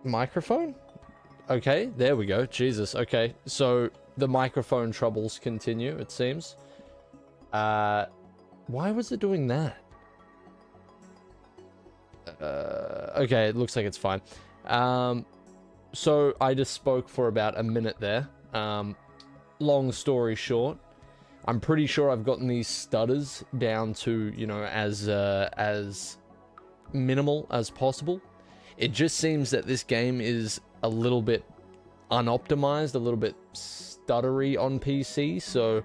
Microphone? Okay, there we go. Jesus. Okay, so the microphone troubles continue, it seems. Why was it doing that? Okay, it looks like it's fine. So I just spoke for about a minute there. Long story short, I'm pretty sure I've gotten these stutters down to, you know, as minimal as possible. It just seems that this game is a little bit unoptimized, a little bit stuttery on PC, so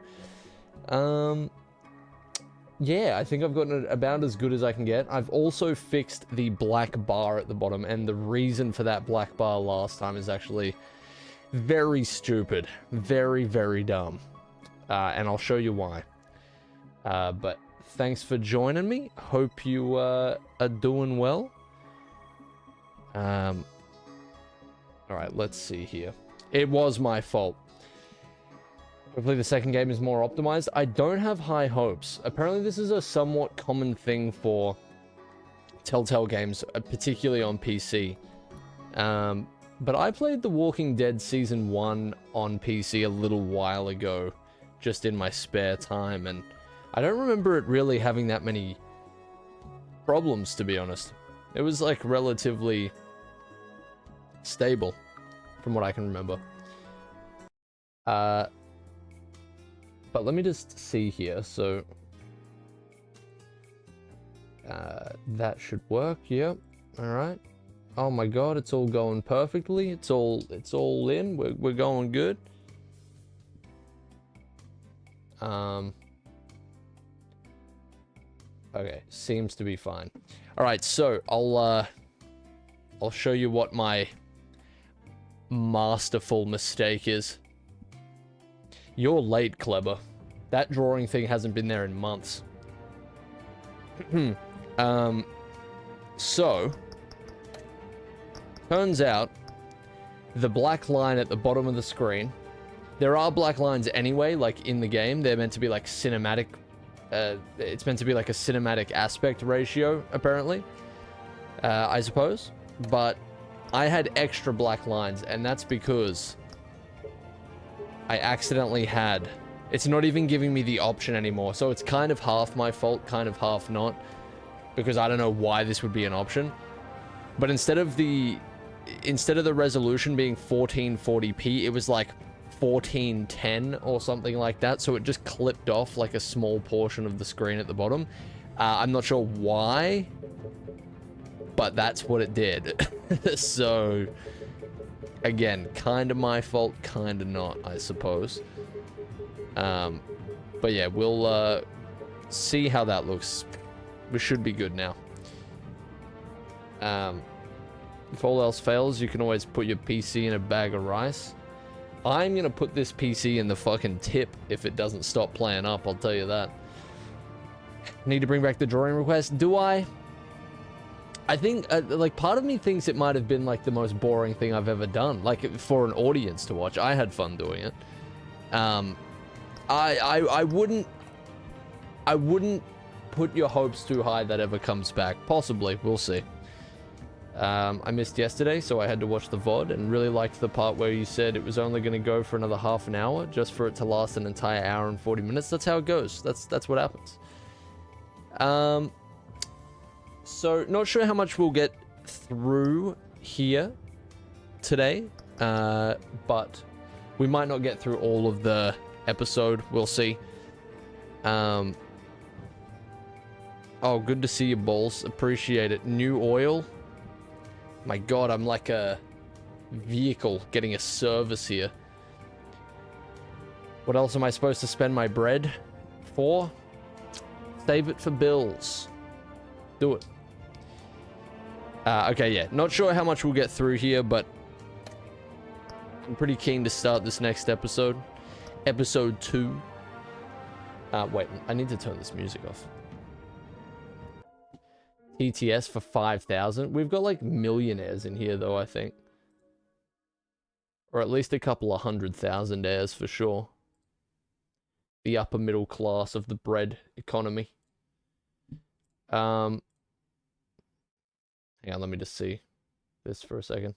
yeah, I think I've gotten it about as good as I can get. I've also fixed the black bar at the bottom, and the reason for that black bar last time is actually very stupid. Very, very dumb. And I'll show you why. But thanks for joining me. Hope you are doing well. Alright, let's see here. It was my fault. Hopefully the second game is more optimized. I don't have high hopes. Apparently this is a somewhat common thing for Telltale games, particularly on PC. But I played The Walking Dead Season 1 on PC a little while ago, just in my spare time, and I don't remember it really having that many problems, to be honest. It was, like, relatively stable, from what I can remember. But let me just see here, so... that should work, yep, alright. Oh my god, it's all going perfectly, it's all in, we're going good. Okay, seems to be fine. Alright, so, I'll show you what my masterful mistake is. You're late, Kleber. That drawing thing hasn't been there in months. So, turns out the black line at the bottom of the screen. There are black lines anyway, like in the game. They're meant to be like cinematic. It's meant to be like a cinematic aspect ratio, apparently. I suppose. But I had extra black lines, and that's because I accidentally had... It's not even giving me the option anymore, so it's kind of half my fault, kind of half not, because I don't know why this would be an option. But instead of the resolution being 1440p, it was like 1410 or something like that, so it just clipped off like a small portion of the screen at the bottom. I'm not sure why, but that's what it did. So again, kind of my fault, kind of not, I suppose. But yeah, we'll see how that looks. We should be good now. If all else fails, you can always put your PC in a bag of rice. I'm gonna put this PC in the fucking tip if it doesn't stop playing up, I'll tell you that. Need to bring back the drawing request. Do I? I think, like, part of me thinks it might have been, like, the most boring thing I've ever done. Like, for an audience to watch. I had fun doing it. I wouldn't put your hopes too high that ever comes back. Possibly. We'll see. I missed yesterday, so I had to watch the VOD, and really liked the part where you said it was only going to go for another half an hour, just for it to last an entire hour and 40 minutes. That's how it goes. That's what happens. So, not sure how much we'll get through here today, but we might not get through all of the episode. We'll see. Oh, good to see you, balls. Appreciate it. New oil. My god, I'm like a vehicle getting a service here. What else am I supposed to spend my bread for? Save it for bills. Do it. Okay, yeah. Not sure how much we'll get through here, but I'm pretty keen to start this next episode. Episode 2. Wait, I need to turn this music off. TTS for 5,000. We've got like millionaires in here though, I think. Or at least a couple of 100,000 for sure. The upper middle class of the bread economy. Hang on, let me just see this for a second.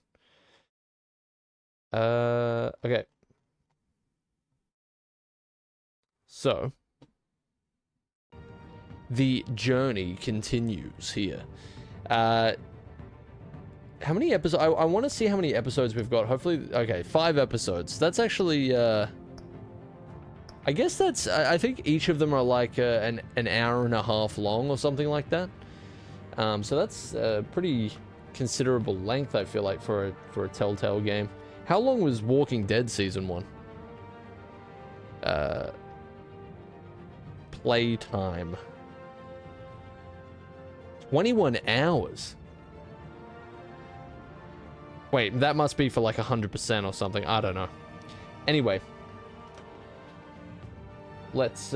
Okay. So, the journey continues here. How many episodes? I want to see how many episodes we've got. Hopefully, okay, 5 episodes. That's actually, I guess that's, I think each of them are like an hour and a half long or something like that. So that's a pretty considerable length, I feel like, for a Telltale game. How long was Walking Dead Season 1? Playtime. 21 hours. Wait, that must be for like 100% or something. I don't know. Anyway. Let's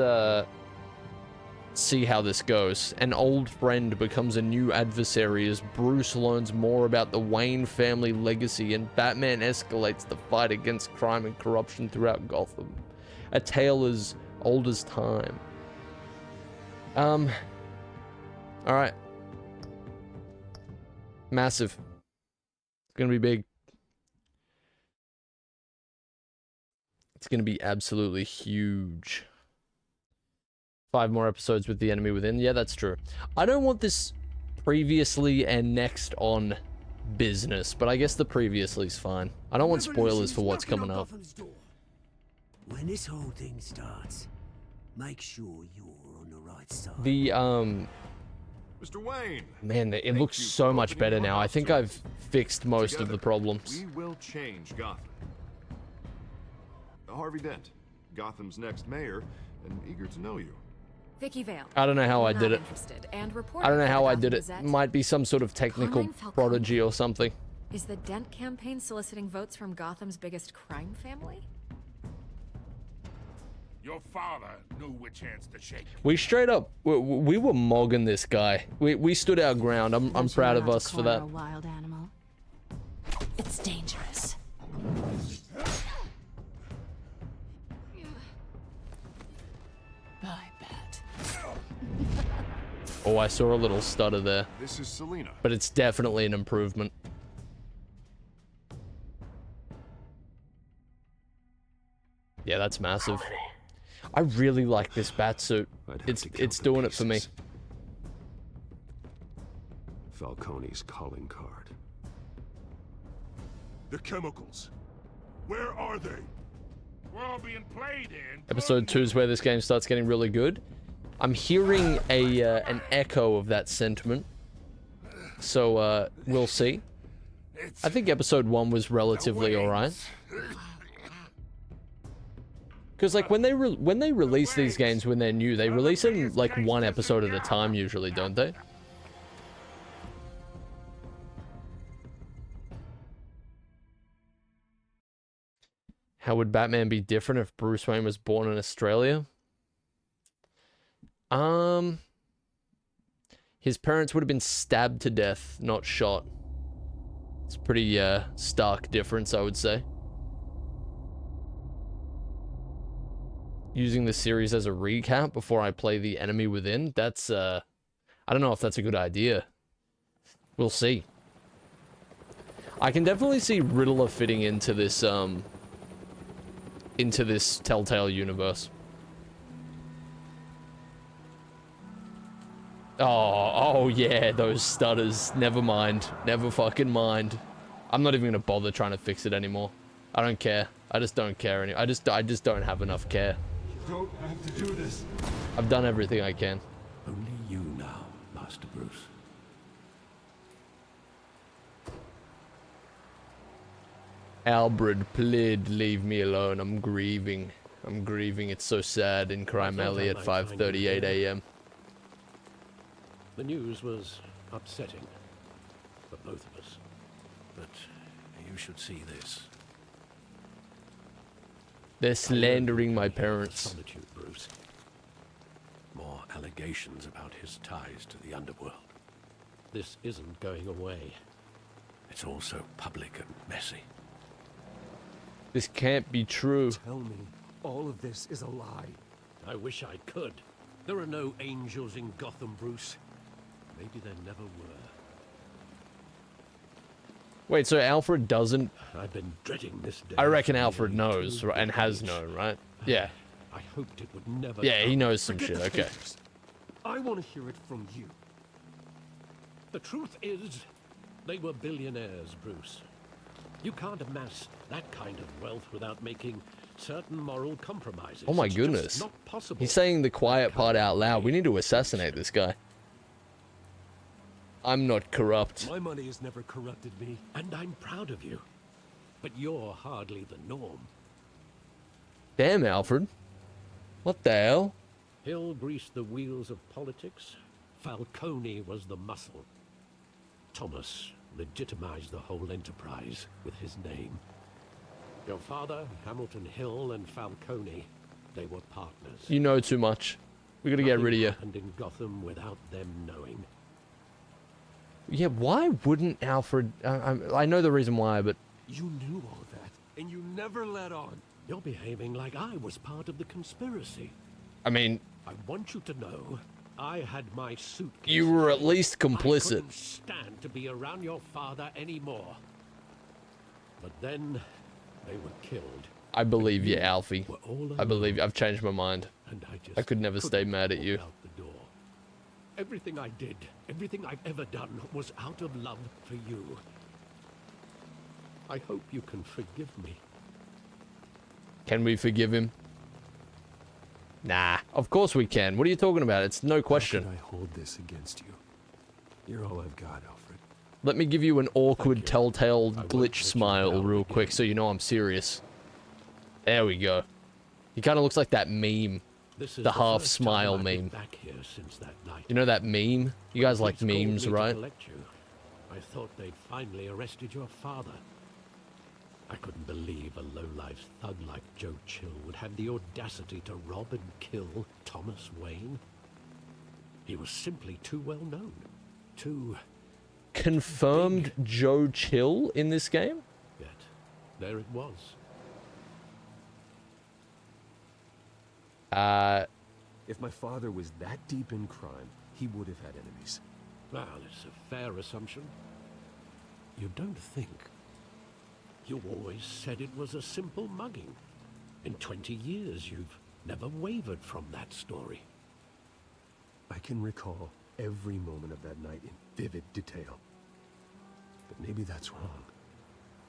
see how this goes. An old friend becomes a new adversary as Bruce learns more about the Wayne family legacy and Batman escalates the fight against crime and corruption throughout Gotham. A tale as old as time. Alright. Massive. It's gonna be big. It's gonna be absolutely huge. 5 more episodes with the enemy within. Yeah, that's true. I don't want this previously and next on business, but I guess the previously is fine. I don't want spoilers for what's coming up. When this whole thing starts, make sure you're on the right side. The Mr. Wayne. Man, it looks so much better now. I think I've fixed most of the problems. We will change Gotham. Harvey Dent, Gotham's next mayor, and eager to know you. Vicky Val. I don't know how I did it. I don't know how I did it. Might be some sort of technical prodigy or something. Is the Dent campaign soliciting votes from Gotham's biggest crime family? Your father knew which hands to shake. We straight up, we were mogging this guy. We stood our ground. I'm proud of us for that. A wild animal. It's dangerous. Oh, I saw a little stutter there. This is Selena. But it's definitely an improvement. Yeah, that's massive. I really like this batsuit. It's doing it for me. Falcone's calling card. The chemicals. Where are they? We're all being played in. Episode 2 is where this game starts getting really good. I'm hearing an echo of that sentiment. So, we'll see. I think episode 1 was relatively alright. Because, like, when they release these games when they're new, they release them, like, one episode at a time usually, don't they? How would Batman be different if Bruce Wayne was born in Australia? His parents would have been stabbed to death, not shot. It's a pretty, stark difference, I would say. Using the series as a recap before I play The Enemy Within, that's, I don't know if that's a good idea. We'll see. I can definitely see Riddler fitting into this Telltale universe. Oh yeah, those stutters. Never mind. Never fucking mind. I'm not even gonna bother trying to fix it anymore. I don't care. I just don't care I just don't have enough care. You don't have to do this. I've done everything I can. Only you now, Master Bruce. Alfred, please leave me alone. I'm grieving. I'm grieving. It's so sad in Crime Alley at 5:38 a.m. The news was upsetting for both of us. But you should see this. They're slandering my parents. Solitude, Bruce. More allegations about his ties to the underworld. This isn't going away. It's also public and messy. This can't be true. Tell me, all of this is a lie. I wish I could. There are no angels in Gotham, Bruce. Maybe there never were. Wait, so Alfred doesn't... I've been dreading this day. I reckon Alfred knows, right, and has known, right? Yeah. I hoped it would never Yeah, he come. knows some Forget shit, the okay. papers. I want to hear it from you. The truth is, they were billionaires, Bruce. You can't amass that kind of wealth without making certain moral compromises. Oh my It's goodness. just not possible. He's saying the quiet part out loud. We need to assassinate this guy. I'm not corrupt. My money has never corrupted me. And I'm proud of you. But you're hardly the norm. Damn, Alfred. What the hell? Hill greased the wheels of politics. Falcone was the muscle. Thomas legitimized the whole enterprise with his name. Your father, Hamilton Hill, and Falcone, they were partners. You know too much. We gotta get rid of you. Nothing happened in Gotham without them knowing. Yeah, why wouldn't Alfred... I know the reason why, but... You knew all that, and you never let on. You're behaving like I was part of the conspiracy. I mean, I want you to know, I had my suitcase. you were at least I complicit. couldn't stand to be around your father anymore. But then, they were killed. I believe you, Alfie. We're all I alone, believe you. I've changed my mind. and I just I could never stay couldn't mad at walk you. out the door. Everything I did, everything I've ever done, was out of love for you. I hope you can forgive me. Can we forgive him? Nah, of course we can. What are you talking about? It's no How question. could I hold this against you? You're all I've got, Alfred. Let me give you an awkward you. telltale I won't glitch let you smile down real again. quick so you know I'm serious. There we go. He kind of looks like that meme. This is The half first time smile I've been meme. back here since that night. You know that meme? You guys like Police called memes, me to right? collect you. I thought they'd finally arrested your father. I couldn't believe a low-life thug like Joe Chill would have the audacity to rob and kill Thomas Wayne. He was simply too well known. Too... Confirmed Joe Chill in this game? Yet, there it was. If my father was that deep in crime, he would have had enemies. Well, it's a fair assumption. You don't think? You always said it was a simple mugging. In 20 years, you've never wavered from that story. I can recall every moment of that night in vivid detail. But maybe that's wrong.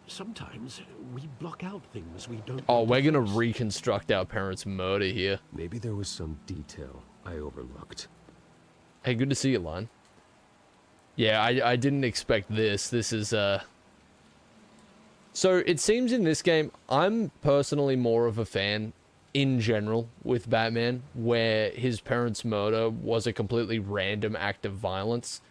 Sometimes we block out things we don't... Oh, we're gonna face. reconstruct our parents' murder here. Maybe there was some detail I overlooked. Hey, good to see you, Line. Yeah, I didn't expect this. This is, So, it seems in this game, I'm personally more of a fan, in general, with Batman, where his parents' murder was a completely random act of violence.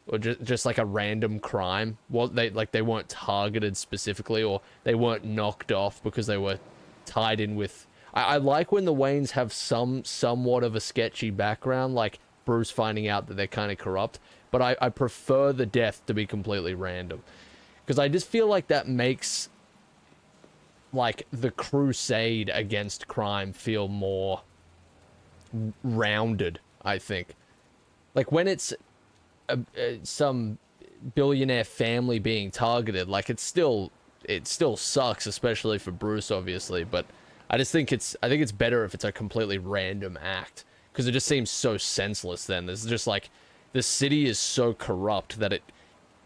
Or just like a random crime. Well, they weren't targeted specifically, or they weren't knocked off because they were tied in with... I like when the Waynes have somewhat of a sketchy background, like Bruce finding out that they're kind of corrupt. But I prefer the death to be completely random. Because I just feel like that makes, like, the crusade against crime feel more rounded, I think. Like, when it's some billionaire family being targeted, like, it still sucks, especially for Bruce, obviously, but I think it's better if it's a completely random act, because it just seems so senseless then. There's just, like, the city is so corrupt that it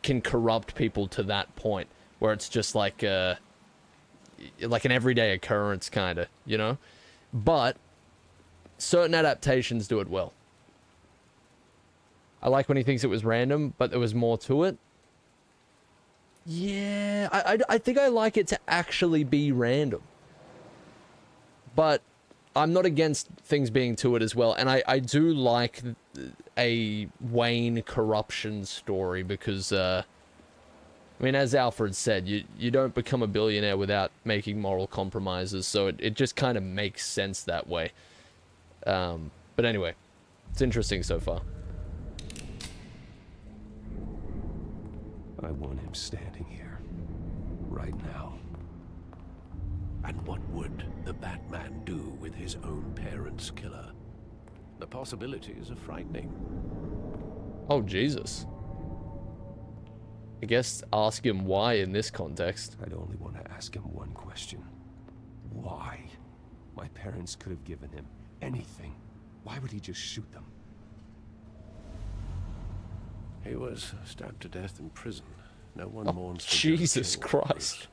can corrupt people to that point, where it's just like an everyday occurrence, kind of, you know? But certain adaptations do it well. I like when he thinks it was random, but there was more to it. Yeah, I think I like it to actually be random. But I'm not against things being to it as well. And I do like a Wayne corruption story because, I mean, as Alfred said, you don't become a billionaire without making moral compromises. So it just kind of makes sense that way. But anyway, it's interesting so far. I want him standing here, right now. And what would the Batman do with his own parents' killer? The possibilities are frightening. Oh, Jesus. I guess ask him why in this context. I'd only want to ask him one question. Why? My parents could have given him anything. Why would he just shoot them? He was stabbed to death in prison. No one Oh, mourns for Jesus Joe Kill, Christ.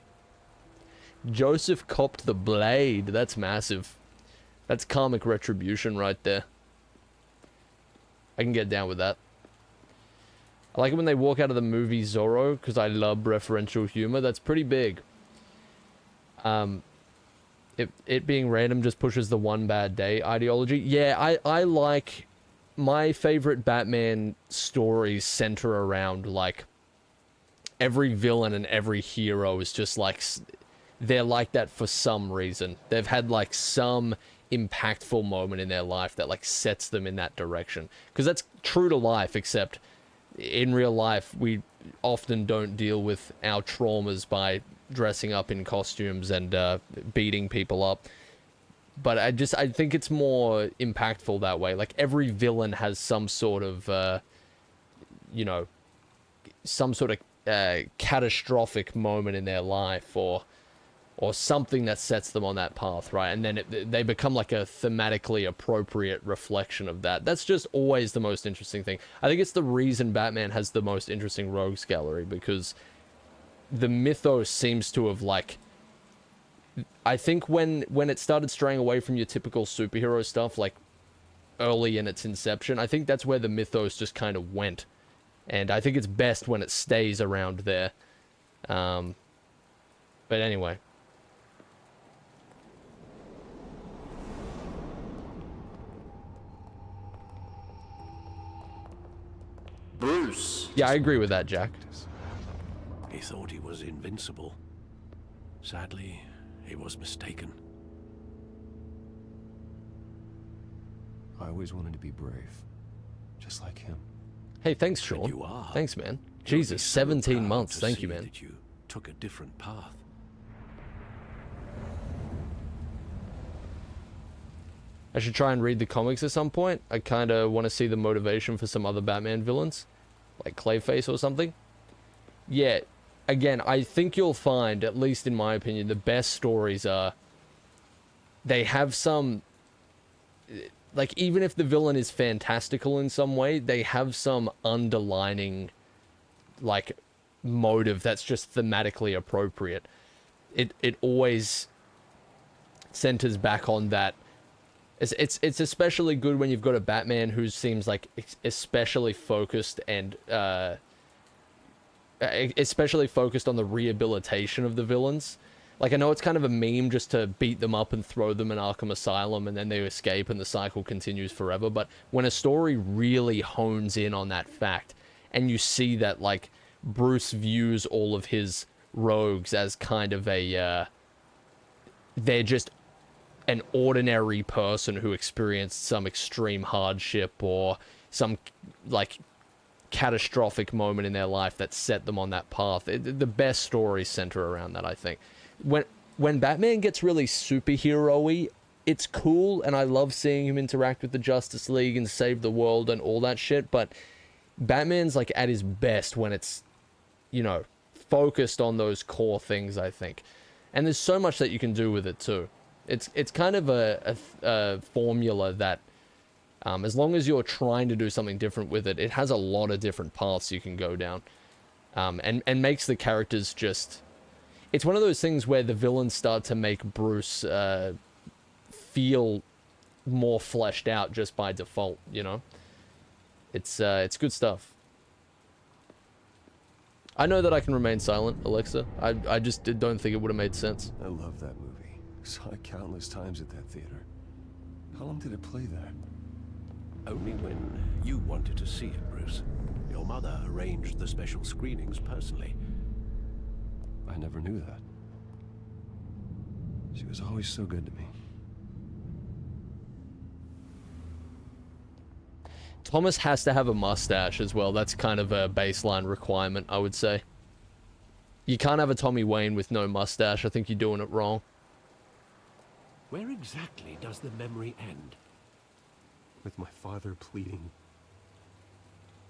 Joseph copped the blade. That's massive. That's karmic retribution right there. I can get down with that. I like it when they walk out of the movie Zorro, because I love referential humor. That's pretty big. It being random just pushes the one bad day ideology. Yeah, I like... My favorite Batman stories center around, like, every villain and every hero is just, like, they're like that for some reason. They've had, like, some impactful moment in their life that, like, sets them in that direction. Because that's true to life, except in real life, we often don't deal with our traumas by dressing up in costumes and beating people up. But I think it's more impactful that way. Like, every villain has some sort of, you know, some sort of catastrophic moment in their life, or something that sets them on that path, right? And then they become like a thematically appropriate reflection of that. That's just always the most interesting thing. I think it's the reason Batman has the most interesting rogues gallery, because the mythos seems to have, like... I think when it started straying away from your typical superhero stuff, like early in its inception, I think that's where the mythos just kind of went. And I think it's best when it stays around there. But anyway. Bruce. Yeah, I agree with that, Jack. He thought he was invincible. Sadly, he was mistaken. I always wanted to be brave, just like him. Hey, thanks, And Sean. you are. Thanks, man. You'll be Jesus, so 17 proud months. to Thank you, see man. that you took a different path. I should try and read the comics at some point. I kind of want to see the motivation for some other Batman villains, like Clayface or something. Yeah, again, I think you'll find, at least in my opinion, the best stories are, they have some, like, even if the villain is fantastical in some way, they have some underlining, like, motive that's just thematically appropriate. It always centers back on that. It's especially good when you've got a Batman who seems like especially focused and especially focused on the rehabilitation of the villains. Like, I know it's kind of a meme just to beat them up and throw them in Arkham Asylum and then they escape and the cycle continues forever, but when a story really hones in on that fact and you see that, like, Bruce views all of his rogues as kind of a they're just an ordinary person who experienced some extreme hardship or some, like, catastrophic moment in their life that set them on that path. The best stories center around that, I think. When Batman gets really superhero-y, it's cool, and I love seeing him interact with the Justice League and save the world and all that shit, but Batman's, like, at his best when it's, you know, focused on those core things, I think. And there's so much that you can do with it, too. It's kind of a formula that, as long as you're trying to do something different with it, it has a lot of different paths you can go down. And makes the characters just... It's one of those things where the villains start to make Bruce feel more fleshed out just by default, you know? It's good stuff. I know that I can remain silent, Alexa. I just don't think it would have made sense. I love that movie. Saw it countless times at that theater. How long did it play there? Only when you wanted to see it, Bruce. Your mother arranged the special screenings personally. I never knew that. She was always so good to me. Thomas has to have a mustache as well. That's kind of a baseline requirement, I would say. You can't have a Tommy Wayne with no mustache. I think you're doing it wrong. Where exactly does the memory end? With my father pleading,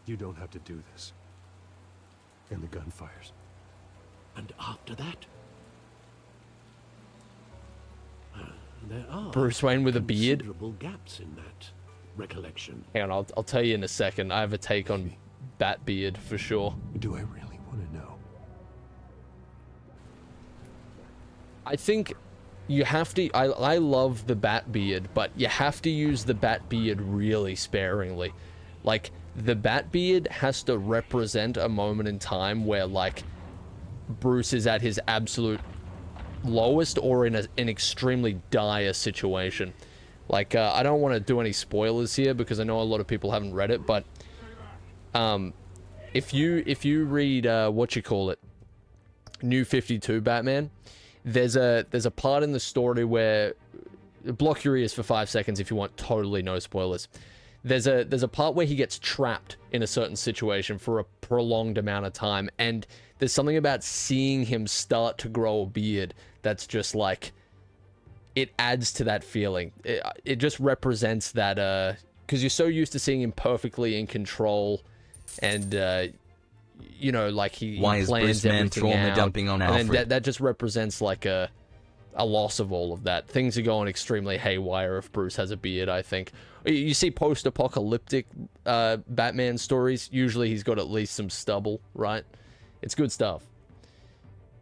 "You don't have to do this." And the gunfires. And after that? There are Bruce Wayne with a beard? considerable gaps in that recollection. Hang on, I'll tell you in a second. I have a take on Batbeard for sure. Do I really want to know? I think you have to... I love the Batbeard, but you have to use the Batbeard really sparingly. Like, the Batbeard has to represent a moment in time where, like, Bruce is at his absolute lowest or in an extremely dire situation. Like, I don't want to do any spoilers here because I know a lot of people haven't read it, but if you read New 52 Batman, there's a part in the story where, block your ears for 5 seconds if you want totally no spoilers. There's a part where he gets trapped in a certain situation for a prolonged amount of time, and there's something about seeing him start to grow a beard that's just like, it adds to that feeling. It just represents that, because you're so used to seeing him perfectly in control, and you know, like he plans everything out, dumping on Alfred? and then that just represents like a loss of all of that. Things are going extremely haywire if Bruce has a beard, I think. You see post-apocalyptic Batman stories, usually he's got at least some stubble, right? It's good stuff.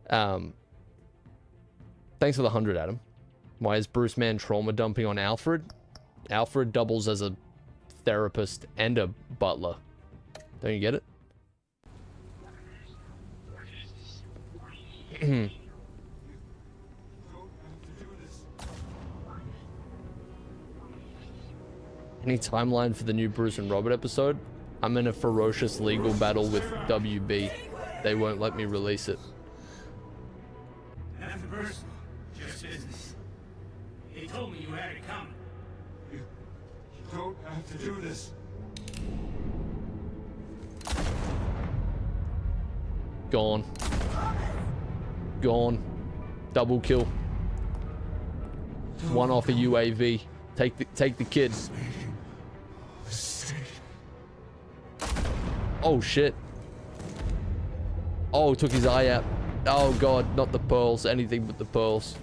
Thanks for the 100, Adam. Why is Bruce Man trauma dumping on Alfred? Alfred doubles as a therapist and a butler. Don't you get it? Any timeline for the new Bruce and Robert episode? I'm in a ferocious legal battle with WB. They won't let me release it. Nothing personal, just business. He told me you had it coming. You don't have to do this. Gone. Gone. Double kill. One off a UAV. Take the kid. Oh shit. Oh, took his eye out. Oh god, not the pearls. Anything but the pearls.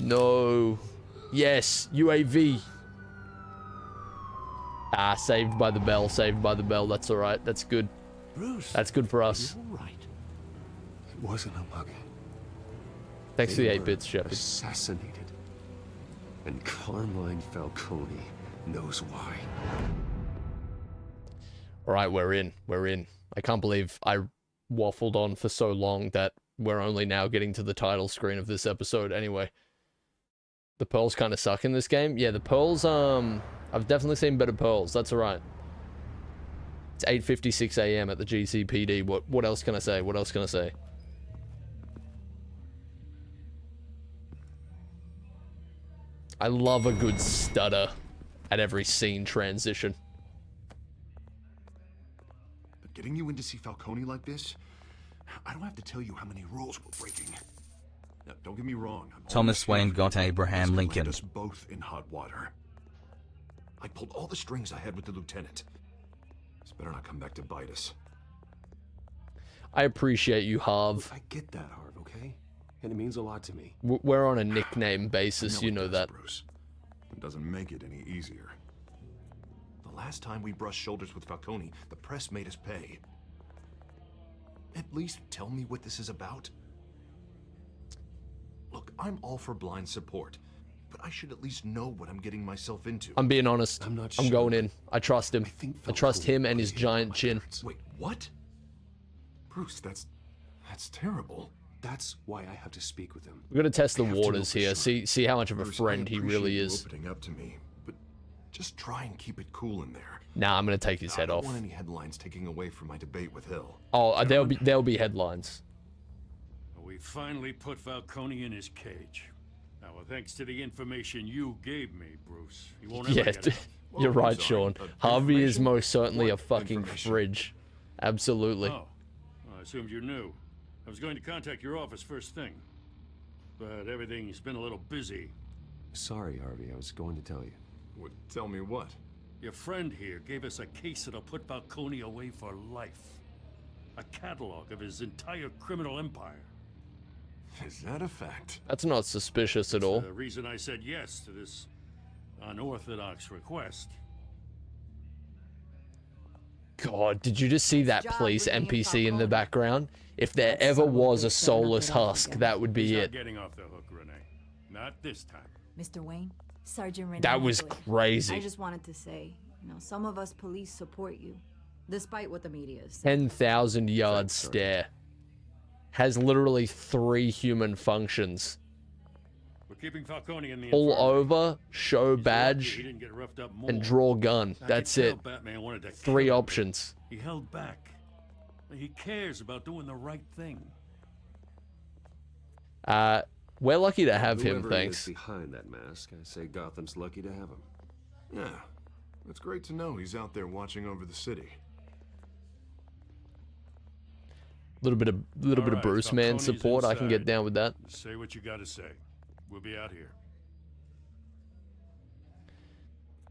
No. Yes, UAV. Ah, saved by the bell, saved by the bell. That's alright. That's good. Bruce, That's good for us. You're all right. it wasn't a mug. Thanks for They the 8 were bits, Shepard. assassinated. And Carmine Falcone knows why. Alright, we're in. We're in. I can't believe I waffled on for so long that we're only now getting to the title screen of this episode. Anyway. The pearls kind of suck in this game. Yeah, the pearls, I've definitely seen better pearls. That's alright. It's 8:56 a.m. at the GCPD. What else can I say? What else can I say? I love a good stutter at every scene transition. But getting you in to see Falcone like this, I don't have to tell you how many rules we're breaking. Now, don't get me wrong. Thomas Wayne got Abraham Lincoln. Us both in hot water. I pulled all the strings I had with the lieutenant. This better not come back to bite us. I appreciate you, Harv. I get that, Harv, okay? And it means a lot to me. We're on a nickname basis, you know it does, that. Bruce. It doesn't make it any easier. The last time we brushed shoulders with Falcone, the press made us pay. At least tell me what this is about. Look, I'm all for blind support, but I should at least know what I'm getting myself into. I'm being honest. I'm not I'm sure. going in. I trust him. I trust Falcone him and his put giant my chin. parents. Wait, what? Bruce, that's terrible. That's why I have to speak with him. We're gonna test the I have to know waters for here. sure. See how much of a Bruce, friend I he appreciate really you is. opening up to me, but just try and keep it cool in there. Nah, I'm gonna take his I head don't off. want any headlines taking away from my debate with Hill. Oh, there'll be headlines. We finally put Falcone in his cage. Now, thanks to the information you gave me, Bruce, he won't ever Yeah, get out. you're I'm right, sorry, Sean. Harvey is information? most certainly a What fucking information? fridge. Absolutely. Oh, well, I assumed you knew. I was going to contact your office first thing, but everything's been a little busy. Sorry, Harvey, I was going to tell you. What, tell me what? Your friend here gave us a case that'll put Falcone away for life. A catalog of his entire criminal empire. Is that a fact? That's not suspicious at all. The reason I said yes to this unorthodox request. God, did you just see that police NPC in the background? If there ever was a soulless husk, that would be He's it. not getting off the hook, Renee. Not this time. Mr. Wayne, Sergeant Renee. That was Boyd. crazy. I just wanted to say, some of us police support you, despite what the media is. 10,000 yard stare. Has literally 3 human functions. We're keeping Falcone in the Pull infirmary. over, show He's lucky badge, he didn't get roughed up more. and draw gun. I That's could tell it. Batman wanted to 3 kill him. options. He held back. He cares about doing the right thing. We're lucky to have him, Whoever thanks. is behind that mask, I say Gotham's lucky to have him. Yeah, it's great to know he's out there watching over the city. Little bit of Alright, Bruce man Falcone's support. I can get inside. down with that. Say what you gotta say. We'll be out here.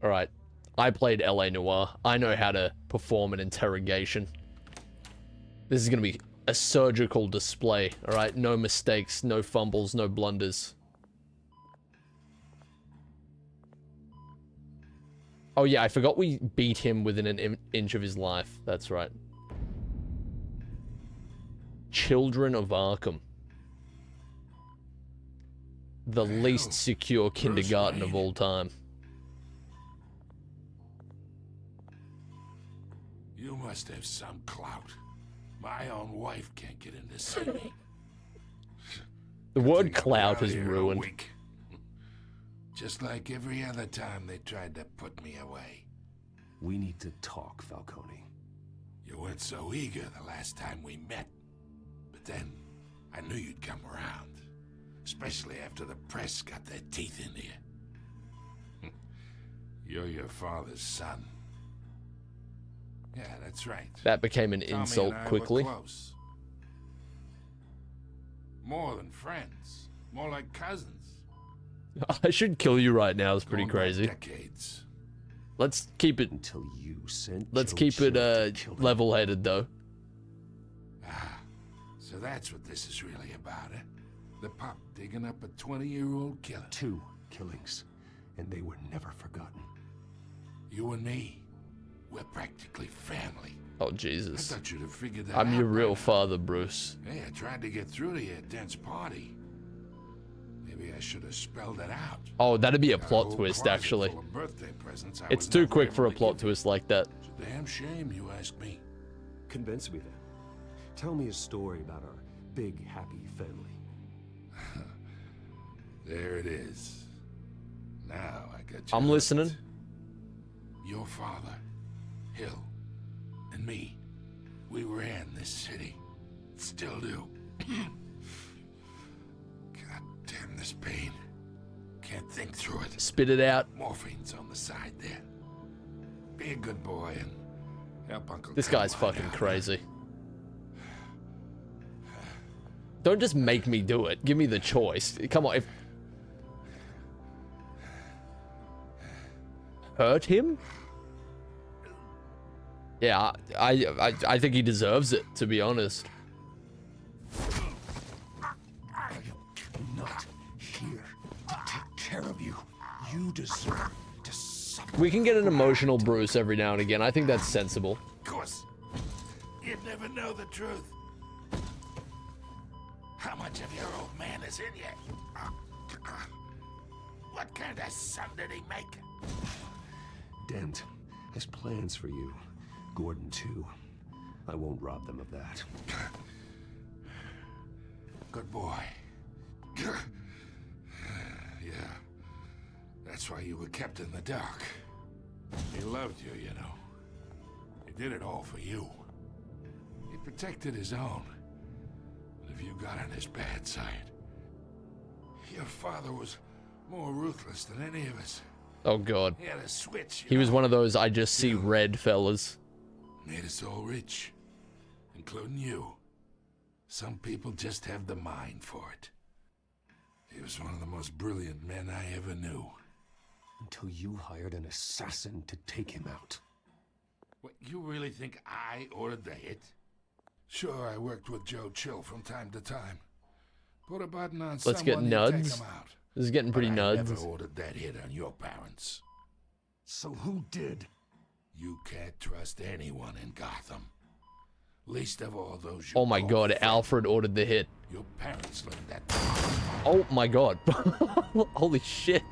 All right. I played LA Noire. I know how to perform an interrogation. This is going to be a surgical display, all right? No mistakes, no fumbles, no blunders. Oh yeah, I forgot we beat him within an inch of his life. That's right. Children of Arkham. The least secure kindergarten of all time. You must have some clout. My own wife can't get in the city. The word Think I'll be clout out is here in a ruined. week. Just like every other time they tried to put me away. We need to talk, Falcone. You weren't so eager the last time we met. But then, I knew you'd come around. Especially after the press got their teeth into you. You're your father's son. Yeah, that's right. That became an Tommy insult and I quickly. were close. More than friends. More like cousins. I should kill you right now. It's pretty Going back crazy. decades. Let's keep it. Until you sent. Let's Joe keep Chill it to kill him. level-headed though. Ah, so that's what this is really about, eh? The pup digging up a 20-year-old killer. 2 killings, and they were never forgotten. You and me, we're practically family. Oh I Jesus! thought you'd have figured that I'm out your by real now. father, Bruce. Hey, I tried to get through to you at Dent's party. Maybe I should have spelled it out. Oh, that'd be a Got plot whole twist, closet actually. full of birthday presents I It's was too never quick able for a to plot give you. twist like that. It's a damn shame, you ask me. Convince me then. Tell me a story about our big, happy family. There it is. Now I got you. I'm hooked. listening. Your father, Hill, and me, we ran this city. Still do. God damn this pain. Can't think through it. Spit it out. Morphine's on the side there. Be a good boy and help Uncle This Tom guy's on fucking down. crazy. Don't just make me do it. Give me the choice. Come on. If hurt him? Yeah, I think he deserves it, to be honest. I am not here to take care of you. You deserve to suffer. We can get an emotional Bruce every now and again. I think that's sensible. Of course, you'd never know the truth. How much of your old man is in you? What kind of son did he make? Dent has plans for you. Gordon, too. I won't rob them of that. Good boy. Yeah. That's why you were kept in the dark. He loved you, you know. He did it all for you. He protected his own. But if you got on his bad side, your father was more ruthless than any of us. Oh god. He had a switch. He was one of those I just see red fellas. Made us all rich, including you. Some people just have the mind for it. He was one of the most brilliant men I ever knew. Until you hired an assassin to take him out. What, you really think I ordered the hit? Sure, I worked with Joe Chill from time to time. Put a button on Let's get someone, he'd take nuds. him out. This is getting pretty But I nuds. never ordered that hit on your parents. So who did? You can't trust anyone in Gotham. Least of all those you Oh my call god, friends. Alfred ordered the hit. Your parents learned that. Oh my god. Holy shit.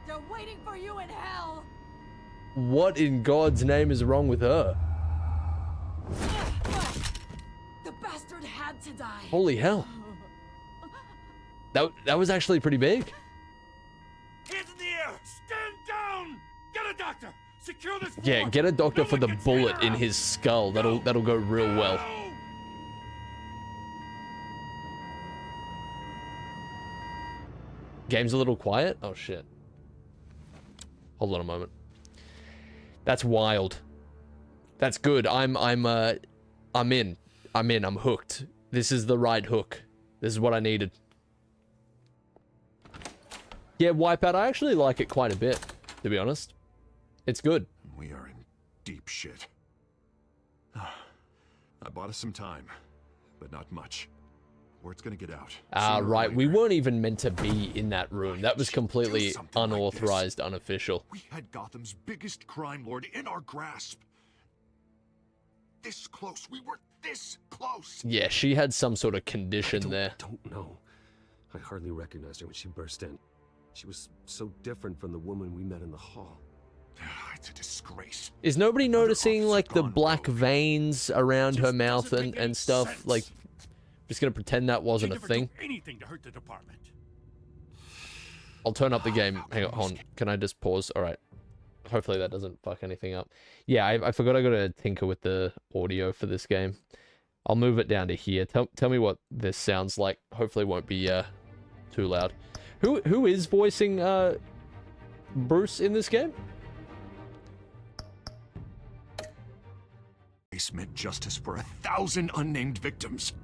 They're waiting for you in hell! What in God's name is wrong with her? The bastard had to die. Holy hell. That was actually pretty big. Hands in the air! Stand down! Get a doctor! Secure this Yeah, floor! get a doctor No for one the gets bullet near in us! his skull. That'll go real well. Go! Game's a little quiet. Oh shit. Hold on a moment. That's wild. That's good. I'm in. I'm hooked. This is the right hook. This is what I needed. Yeah, Wipeout, I actually like it quite a bit, to be honest. It's good. We are in deep shit. I bought us some time, but not much. Word's gonna get out. Ah, Sooner or right. We later. weren't even meant to be in that room. That was completely something like this. unauthorized, unofficial. We had Gotham's biggest crime lord in our grasp. This close. We were this close. Yeah, she had some sort of I condition there. don't know. I hardly recognized her when she burst in. She was so different from the woman we met in the hall. It's a disgrace. Is nobody noticing, officers like, the gone black rogue. veins around her Just mouth doesn't make any and stuff? sense. Like, just gonna pretend that She'd wasn't a never thing? do anything to hurt the department. I'll turn up the game. Hang on, hold on. Can I just pause? Alright. Hopefully that doesn't fuck anything up. Yeah, I forgot I gotta tinker with the audio for this game. I'll move it down to here. Tell me what this sounds like. Hopefully it won't be too loud. Who is voicing Bruce in this game? This meant justice for 1,000 unnamed victims.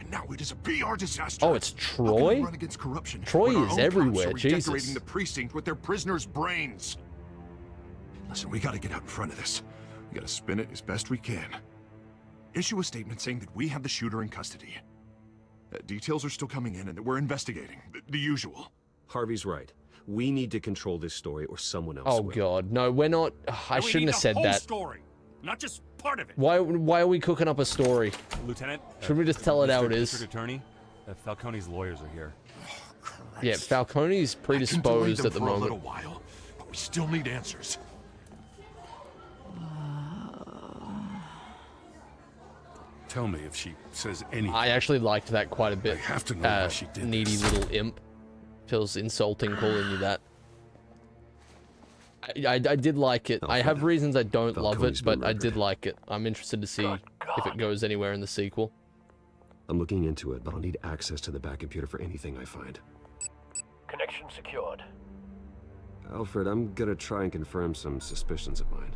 And now it is a PR disaster. Oh, it's How can we Troy? run against corruption Troy when our is own everywhere, cops are Jesus. redecorating the precinct with their prisoners' brains. Listen, we gotta get out in front of this. We gotta spin it as best we can. Issue a statement saying that we have the shooter in custody. Details are still coming in and that we're investigating. The usual. Harvey's right. We need to control this story or someone else Oh will. god, no, we're not. I shouldn't have said that. Story, not just part of it. Why are we cooking up a story? Lieutenant, Shouldn't we just tell it how it is? District Attorney, Falcone's lawyers are here. Yeah, Falcone's predisposed at the for a moment. little while, but we still need answers. Tell me if she says anything. I actually liked that quite a bit. I have to know why she did Needy this. little imp. Feels insulting calling you that. I did like it. I have reasons I don't love it, but I did like it. I'm interested to see if it goes anywhere in the sequel. I'm looking into it, but I'll need access to the back computer for anything I find. Connection secured. Alfred, I'm gonna try and confirm some suspicions of mine.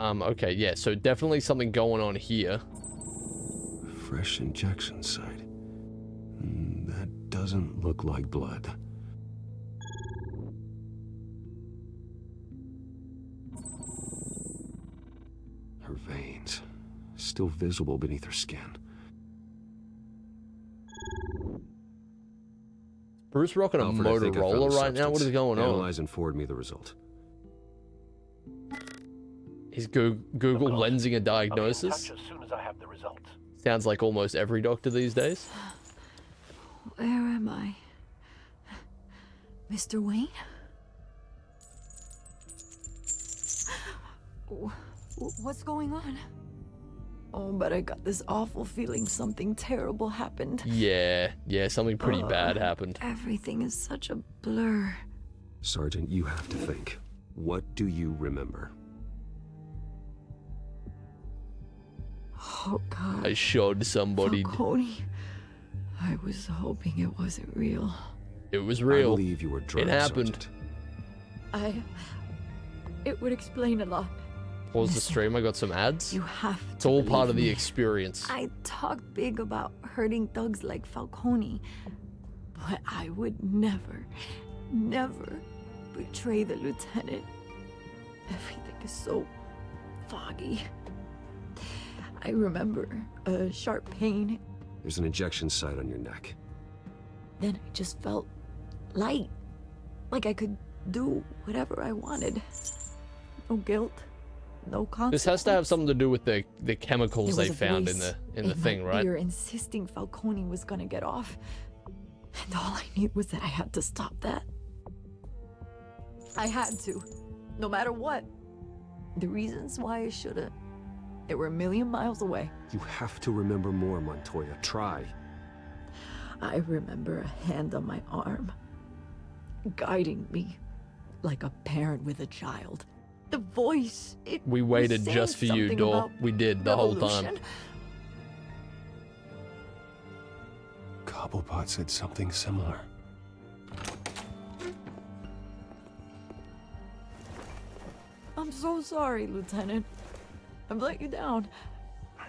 Okay, yeah, so definitely something going on here. Fresh injection site. That doesn't look like blood. Her veins, still visible beneath her skin. Bruce rocking a Alfred, I think I found Motorola the right now? What substance. is going on? Analyze and forward me the result. Is Google lensing a I'll be in diagnosis? touch as soon as I have the results. Sounds like almost every doctor these days. Where am I? Mr. Wayne? What's going on? Oh, but I got this awful feeling something terrible happened. Yeah, something pretty bad happened. Everything is such a blur. Sergeant, you have to think. What do you remember? Oh, God. I showed somebody. Falcone. I was hoping it wasn't real. It was I real. believe you were drugged, It happened. Sergeant. It would explain a lot. Pause the stream, I got some ads. You have to It's all part of the believe me. experience. I talk big about hurting thugs like Falcone, but I would never betray the lieutenant. Everything is so foggy. I remember a sharp pain. There's an injection site on your neck. Then I just felt light, like I could do whatever I wanted. No guilt, no consequence. This has to have something to do with the chemicals There they was a found in voice the thing, my right? ear insisting Falcone was gonna get off, and all I knew was that I had to stop that. I had to, no matter what. The reasons why I should've, they were a million miles away. You have to remember more, Montoya. Try. I remember a hand on my arm, guiding me like a parent with a child. The voice, it We was waited saying just for you, something Dor. about We did the whole time. revolution. Cobblepot said something similar. I'm so sorry, Lieutenant. I've let you down.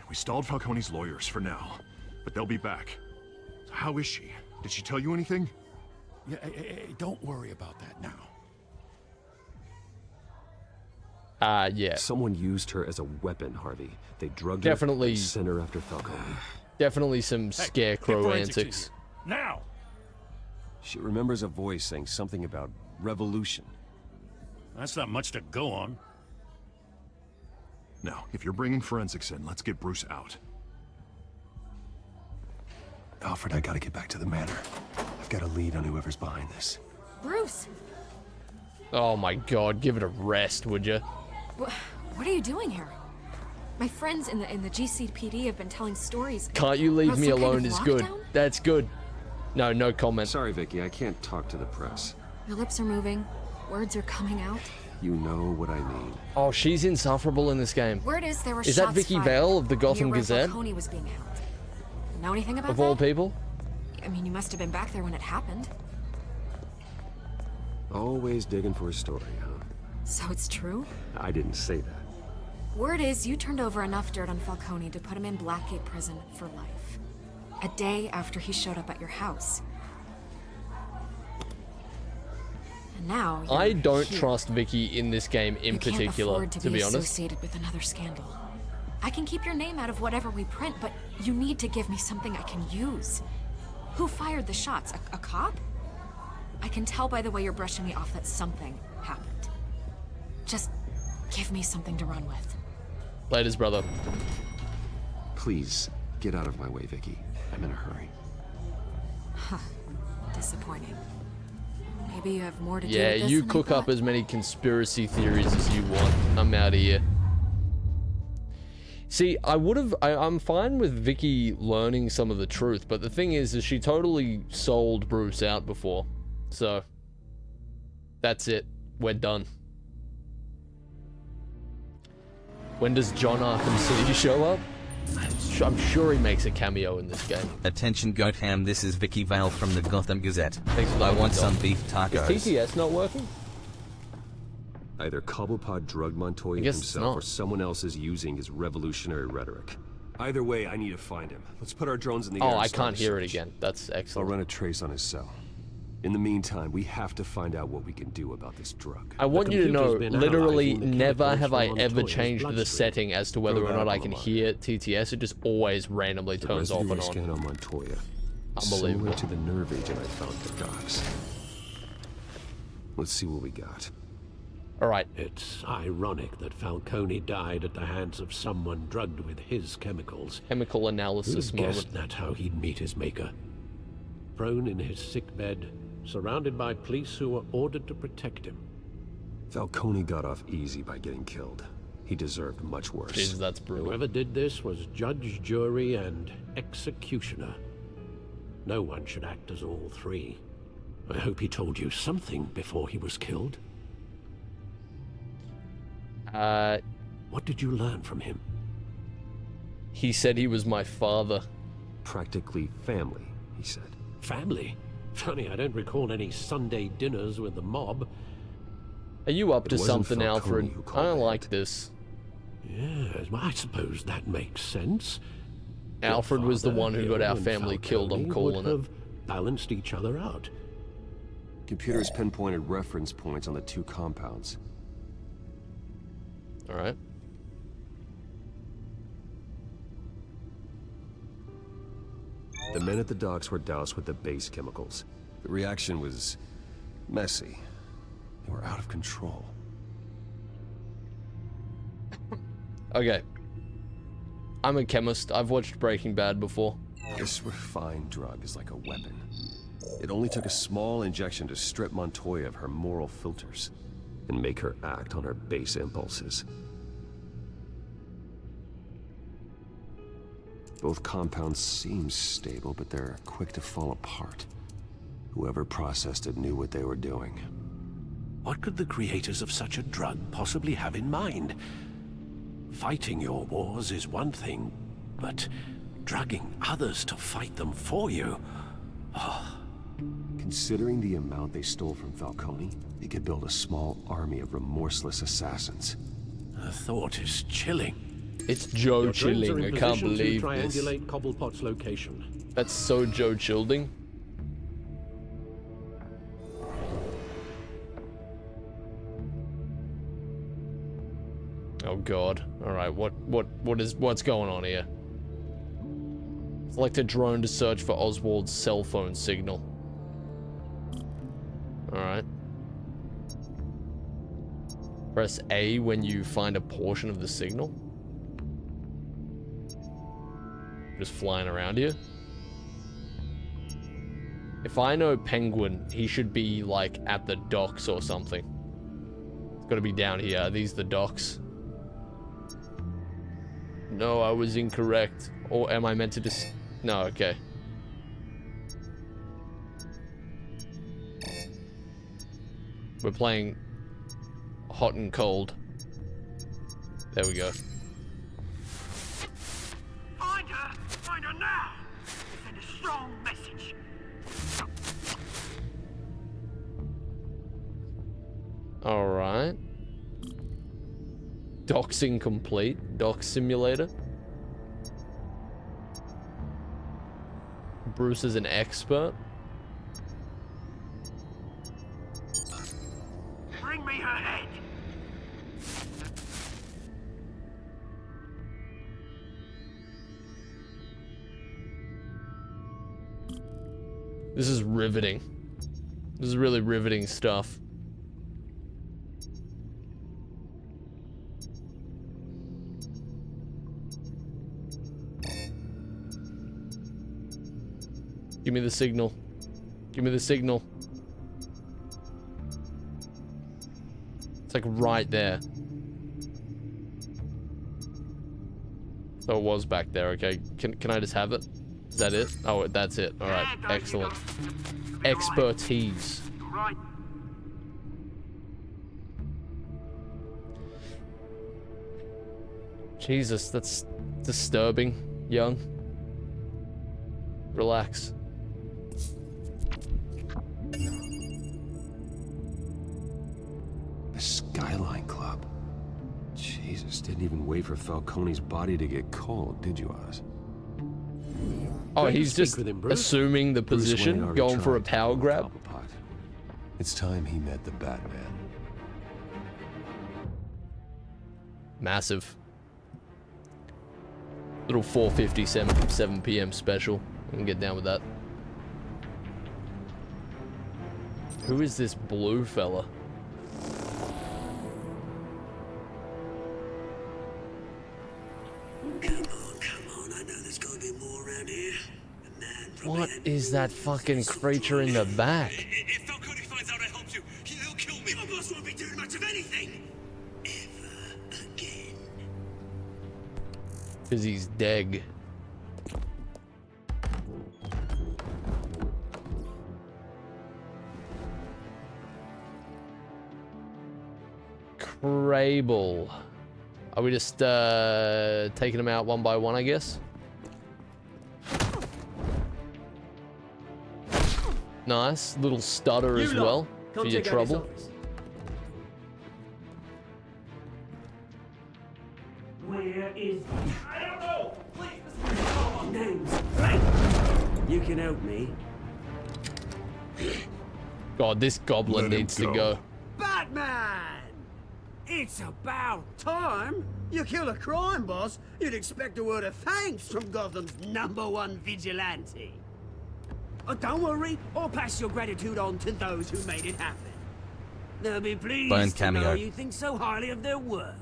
We stalled Falcone's lawyers for now, but they'll be back. So how is she? Did she tell you anything? Yeah, don't worry about that now. Yeah. Someone used her as a weapon, Harvey. They drugged Definitely- her and sent her after Falcone. Definitely some Hey, scarecrow get forensics in antics. here. Now! She remembers a voice saying something about revolution. That's not much to go on. Now, if you're bringing forensics in, let's get Bruce out. Alfred, I gotta get back to the manor. I've got a lead on whoever's behind this. Bruce, Oh my god, give it a rest, would you? what are you doing here? My friends in the GCPD have been telling stories. Can't you leave about me some kind alone of is good. lockdown? That's good. No comment. Sorry, Vicky, I can't talk to the press. Your lips are moving. Words are coming out. You know what I mean. Oh, she's insufferable in this game. Word is there were Is shots that Vicky fired Val of the near Gotham where Gazette? Falcone was being held. Know anything about Of that? all people? I mean, you must have been back there when it happened. Always digging for a story, huh? So it's true? I didn't say that. Word is you turned over enough dirt on Falcone to put him in Blackgate Prison for life. A day after he showed up at your house. And now I you're don't here. trust Vicky in this game in You can't particular, afford to be honest. associated with another scandal. I can keep your name out of whatever we print, but you need to give me something I can use. Who fired the shots? A cop? I can tell by the way you're brushing me off that something happened. Just give me something to run with. Laters, brother. Please, get out of my way, Vicky. I'm in a hurry. Huh. Disappointing. Maybe you have more to do Yeah, with this you than I cook up thought. as many conspiracy theories as you want. I'm out of here. See, I'm fine with Vicky learning some of the truth, but the thing is she totally sold Bruce out before. So, that's it. We're done. When does John Arkham City show up? I'm sure he makes a cameo in this game. Attention Gotham, this is Vicky Val from the Gotham Gazette. Thanks for I that, want Dom. some beef tacos. Is TTS not working? Either Cobblepot drugged Montoya guess it's himself not. or someone else is using his revolutionary rhetoric. Either way, I need to find him. Let's put our drones in the air. Oh, and I start can't a hear it search. again. That's I'll excellent. run a trace on his cell. In the meantime, we have to find out what we can do about this drug. I want you to know, computer's been literally analyzing the never chemicals have I from ever Montoya's changed the bloodstream. setting as to whether Throw or that not up I on can the line. hear TTS. It just always randomly The turns off and residue on. scan on Montoya. Unbelievable. Similar to the nerve agent I found at the docks. Let's see what we got. Alright, It's ironic that Falcone died at the hands of someone drugged with his chemicals. chemical Who'd analysis have moment. guessed that's how he'd meet his maker? Prone in his sickbed, surrounded by police who were ordered to protect him. Falcone got off easy by getting killed. He deserved much worse. Jesus, that's brutal. Whoever did this was judge, jury, and executioner. No one should act as all three. I hope he told you something before he was killed. What did you learn from him? He said he was my father. Practically family, he said. Family? Funny, I don't recall any Sunday dinners with the mob. Are you up It to wasn't something, Falcone Alfred? who I called don't the like hit. this. Yes, well, I suppose that makes sense. Your Alfred was the father, one who got our and family killed, I'm Falcone calling would it. have balanced each other out. Computers pinpointed reference points on the two compounds. Alright. The men at the docks were doused with the base chemicals. The reaction was messy. They were out of control. Okay. I'm a chemist. I've watched Breaking Bad before. This refined drug is like a weapon. It only took a small injection to strip Montoya of her moral filters and make her act on her base impulses. Both compounds seem stable, but they're quick to fall apart. Whoever processed it knew what they were doing. What could the creators of such a drug possibly have in mind? Fighting your wars is one thing, but drugging others to fight them for you? Considering the amount they stole from Falcone, they could build a small army of remorseless assassins. The thought is chilling. It's Joe Your drones are Chilling. in I can't position to believe this. triangulate Cobblepot's location. That's so Joe Childing. Oh god. Alright, what's going on here? Select a drone to search for Oswald's cell phone signal. Alright. Press A when you find a portion of the signal. Just flying around here. If I know Penguin, he should be like at the docks or something. It's gotta be down here. Are these the docks? No, I was incorrect. Or am I meant to just... No, okay. We're playing hot and cold. There we go. Find her! Find her now! Send a strong message. Alright. Doxing complete. Dox simulator. Bruce is an expert. Bring me her head! This is riveting. This is really riveting stuff. Give me the signal. Give me the signal. It's like right there. So it was back there, okay. Can I just have it? Is that it? Oh, that's it. Alright, excellent. Expertise. Right. Jesus, that's disturbing, young. Relax. The Skyline Club. Jesus, didn't even wait for Falcone's body to get cold, did you, Oz? Oh, he's just assuming the position, going for a power grab. It's time he met the Batman. Massive. Little 4:57 7 p.m. special. We can get down with that. Who is this blue fella? What is that fucking creature in the back? If Falcone finds out I helped you, he'll kill me. My boss won't be doing much of anything. Ever again. Because he's dead. Crable. Are we just taking them out one by one, I guess? Nice. Little stutter as well for your trouble. Where is... I don't know! Please, name's Frank. You can help me. God, this goblin needs to go. Batman! It's about time. You kill a crime boss, you'd expect a word of thanks from Gotham's #1 vigilante. Oh, don't worry, I'll pass your gratitude on to those who made it happen. They'll be pleased to know you think so highly of their work.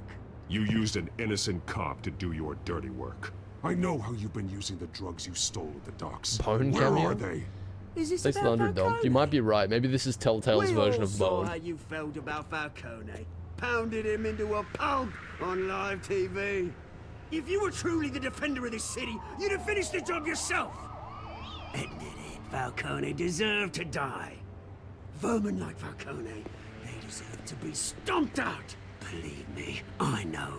You used an innocent cop to do your dirty work. I know how you've been using the drugs you stole at the docks. Bone Where cameo? are they? Is this 600 dog. You might be right. Maybe this is Telltale's version of We all saw Bone. how you felt about Falcone. Pounded him into a pulp on live TV. If you were truly the defender of this city, you'd have finished the job yourself. Admit it, Falcone deserved to die. Vermin like Falcone, they deserve to be stomped out. Believe me, I know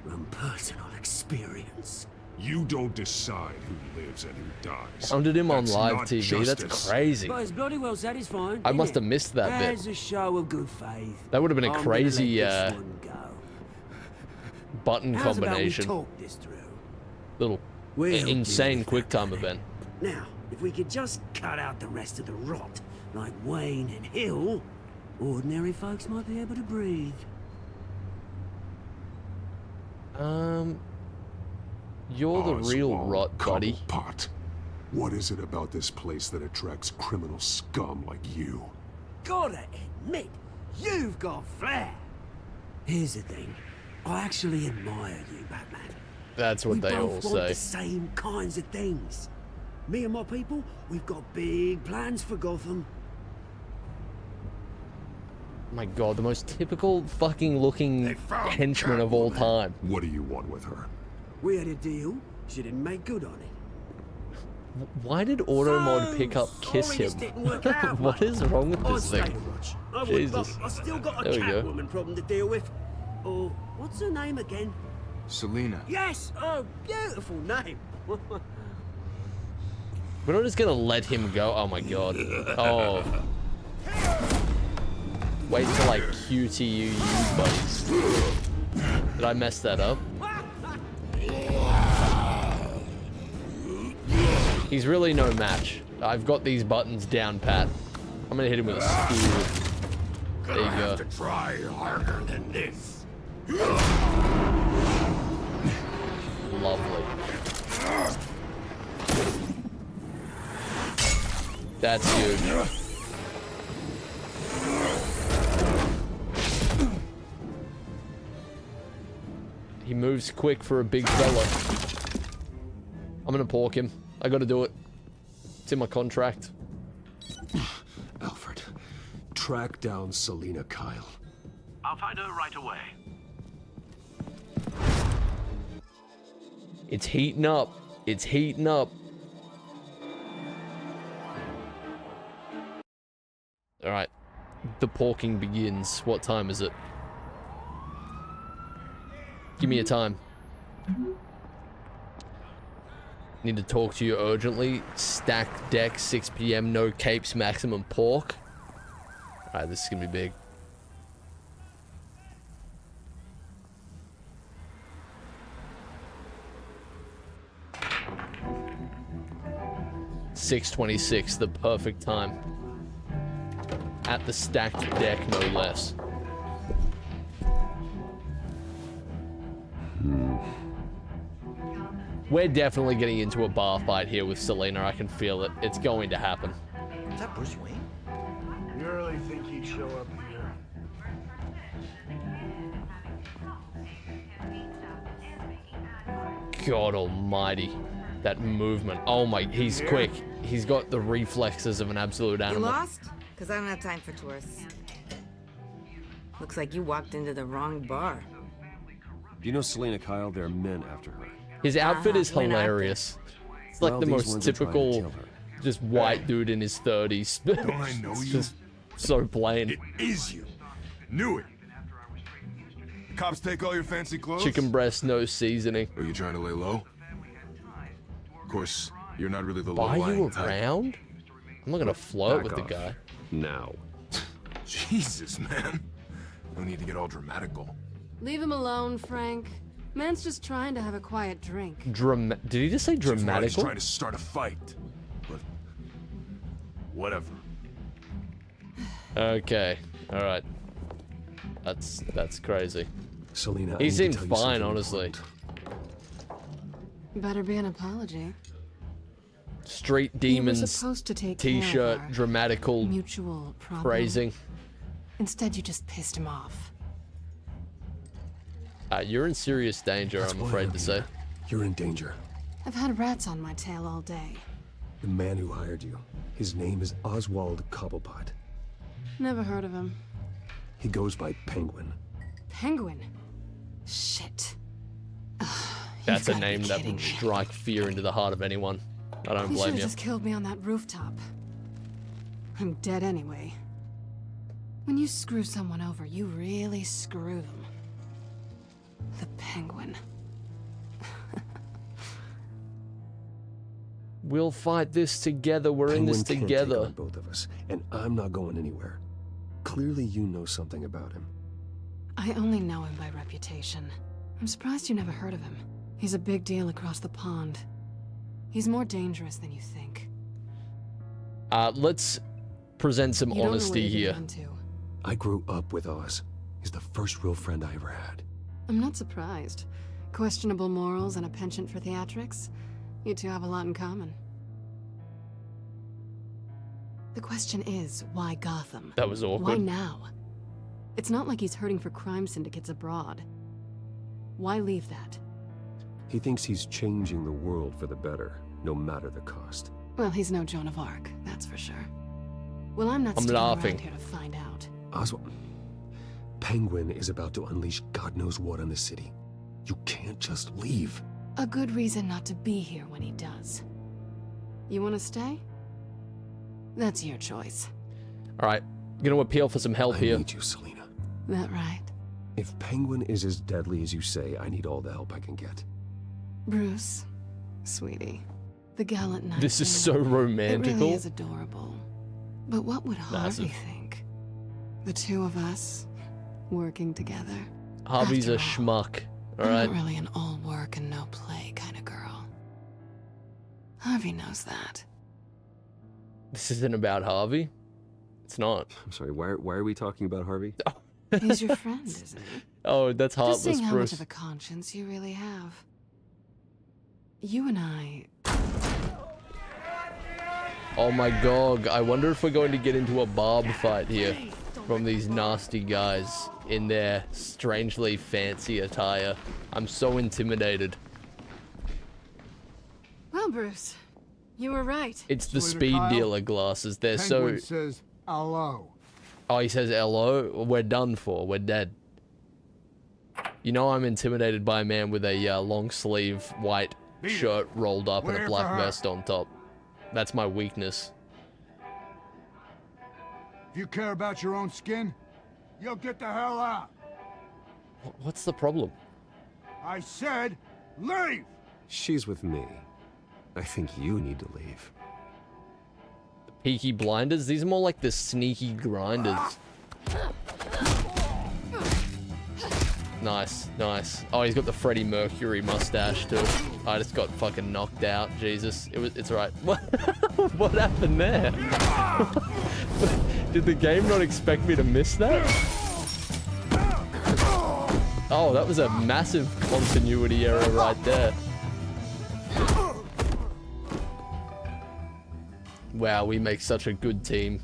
from personal experience. You don't decide who lives and who dies. Pounded him on That's live not TV. justice. That's crazy. But it's bloody well satisfying. I isn't must it? have missed that bit. As a show of good faith. That would have been a I'm gonna let crazy this one go. button How's about we combination. talk this through? Little We'll insane deal with quick time event. Now, if we could just cut out the rest of the rot, like Wayne and Hill, ordinary folks might be able to breathe. You're the real Oswald rot, buddy. Cobblepot. What is it about this place that attracts criminal scum like you? Gotta admit, you've got flair. Here's the thing. I actually admire you, Batman. That's what we they all both want say. the same kinds of things. Me and my people, we've got big plans for Gotham. My God, the most typical fucking looking henchman of all time. What do you want with her? We had a deal. She didn't make good on it. Why did Automod pick up Kiss sorry Him? this didn't work out, What mate. is wrong with I'd this stay thing? to watch. I would, Jesus. but I still got a There we go. Catwoman problem to deal with. Oh, what's her name again? Selina. Yes! Oh, beautiful name. We're not just gonna let him go. Oh my god. Oh. Wait till I QTU you, buddies. Did I mess that up? He's really no match. I've got these buttons down pat. I'm gonna hit him with a spear. There you go. To try harder than this. Lovely. That's huge. He moves quick for a big fella. I'm gonna pork him. I gotta do it. It's in my contract. Alfred, track down Selina Kyle. I'll find her right away. It's heating up. It's heating up. Alright. The porking begins. What time is it? Give me a time. Need to talk to you urgently. Stacked deck, 6 p.m. No capes, maximum pork. Alright, this is gonna be big. $6:26, the perfect time. At the stacked deck, no less. We're definitely getting into a bar fight here with Selina. I can feel it. It's going to happen. Is that Bruce Wayne? You really think he'd show up here? God almighty. That movement. Oh my, he's quick. He's got the reflexes of an absolute You animal. lost? Because I don't have time for tourists. Looks like you walked into the wrong bar. Do you know Selina Kyle? There are men after her. His outfit is went out hilarious. It's like Well, the these most ones are trying to typical, kill her. just white dude in his 30s. Don't I know It's you? just so plain. It is you. Knew it. Cops take all your fancy clothes? Chicken breast, no seasoning. Are you trying to lay low? Of course, you're not really the Buy you low-lying type. around? I'm not gonna flirt with Back the off. guy. Now. Jesus, man. No need to get all dramatical. Leave him alone, Frank. Man's just trying to have a quiet drink. Did he just say Seems like he's dramatical? trying to start a fight. But whatever. Okay, all right. That's crazy. Selina, He seemed fine, honestly. Better be an apology. Street You were demons supposed to take care of t-shirt, our dramatical mutual problem. phrasing. Instead, you just pissed him off. You're in serious danger, That's I'm why afraid I'm to say. here. You're in danger. I've had rats on my tail all day. The man who hired you. His name is Oswald Cobblepot. Never heard of him. He goes by Penguin. Penguin? Shit. That's a gotta be name that kidding would me. strike fear into the heart of anyone. I don't He should blame have you. just killed me on that rooftop. I'm dead anyway. When you screw someone over, you really screw them. The Penguin. We'll fight this together. We're in this Penguin can't take together. on both of us, and I'm not going anywhere. Clearly you know something about him. I only know him by reputation. I'm surprised you never heard of him. He's a big deal across the pond. He's more dangerous than you think. Let's present some You don't know what honesty you're here. getting into. I grew up with Oz. He's the first real friend I ever had. I'm not surprised. Questionable morals and a penchant for theatrics. You two have a lot in common. The question is, why Gotham? That was Why awkward. now? It's not like he's hurting for crime syndicates abroad. Why leave that? He thinks he's changing the world for the better, no matter the cost. Well, he's no Joan of Arc, that's for sure. Well, I'm not I'm sticking laughing. around here to find out. Oswald, Penguin is about to unleash God knows what on the city. You can't just leave. A good reason not to be here when he does. You want to stay? That's your choice. All right, gonna appeal for some help here. I need you, Selina. That right? If Penguin is as deadly as you say, I need all the help I can get. Bruce, sweetie, the gallant knight. This is so It romantical. really is adorable. But what would Harvey Massive. think? The two of us working together. Harvey's a After all, schmuck. I'm Alright. not really an all work and no play kind of girl. Harvey knows that. This isn't about Harvey. It's not. I'm sorry, why are we talking about Harvey? He's your friend, isn't he? Oh, that's Just heartless, seeing how Bruce. much of a conscience you really have. You and I. Oh my god, I wonder if we're going to get into a barb fight here from these nasty guys in their strangely fancy attire. I'm so intimidated. Well, Bruce, you were right. It's the Slater speed Kyle, dealer glasses. They're Penguin so... says hello. Oh, he says hello? We're done for. We're dead. You know I'm intimidated by a man with a long sleeve white shirt rolled up and We're a here black for her. vest on top. That's my weakness. If you care about your own skin, you'll get the hell out. What's the problem? I said, leave! She's with me. I think you need to leave. Peaky Blinders? These are more like the sneaky grinders. Nice, nice. Oh, he's got the Freddie Mercury mustache too. I just got fucking knocked out. Jesus, it's alright. What? What happened there? Did the game not expect me to miss that? Oh, that was a massive continuity error right there. Wow, we make such a good team.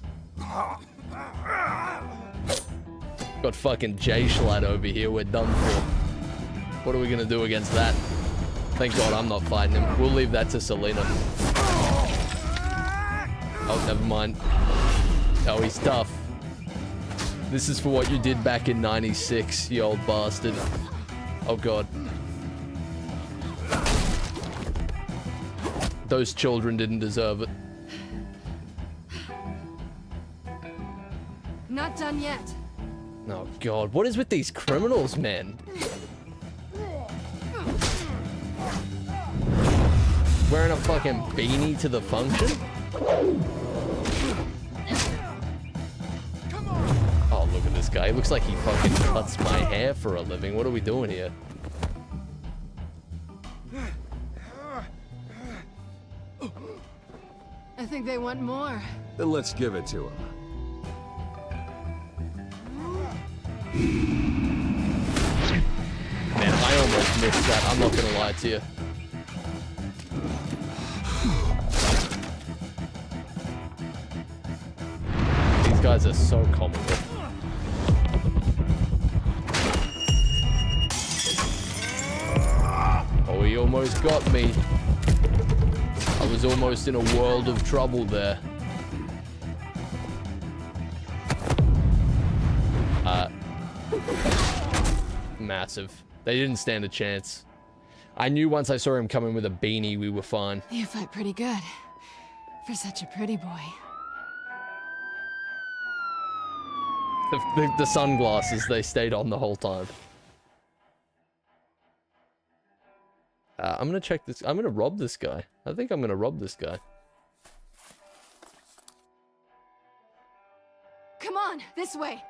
Got fucking J-Schlatt over here, we're done for. What are we gonna do against that? Thank God I'm not fighting him. We'll leave that to Selina. Oh, never mind. Oh, he's tough. This is for what you did back in '96, you old bastard. Oh God. Those children didn't deserve it. Not done yet. Oh God, what is with these criminals, man? Wearing a fucking beanie to the function? Oh, look at this guy. He looks like he fucking cuts my hair for a living. What are we doing here? I think they want more. Then let's give it to him. Man, I almost missed that. I'm not gonna lie to you. These guys are so comical. Oh, he almost got me. I was almost in a world of trouble there. Massive. They didn't stand a chance. I knew once I saw him coming with a beanie, we were fine. You fight pretty good. For such a pretty boy. The sunglasses, they stayed on the whole time. I'm gonna check this. I'm gonna rob this guy. I think I'm gonna rob this guy. Come on, this way.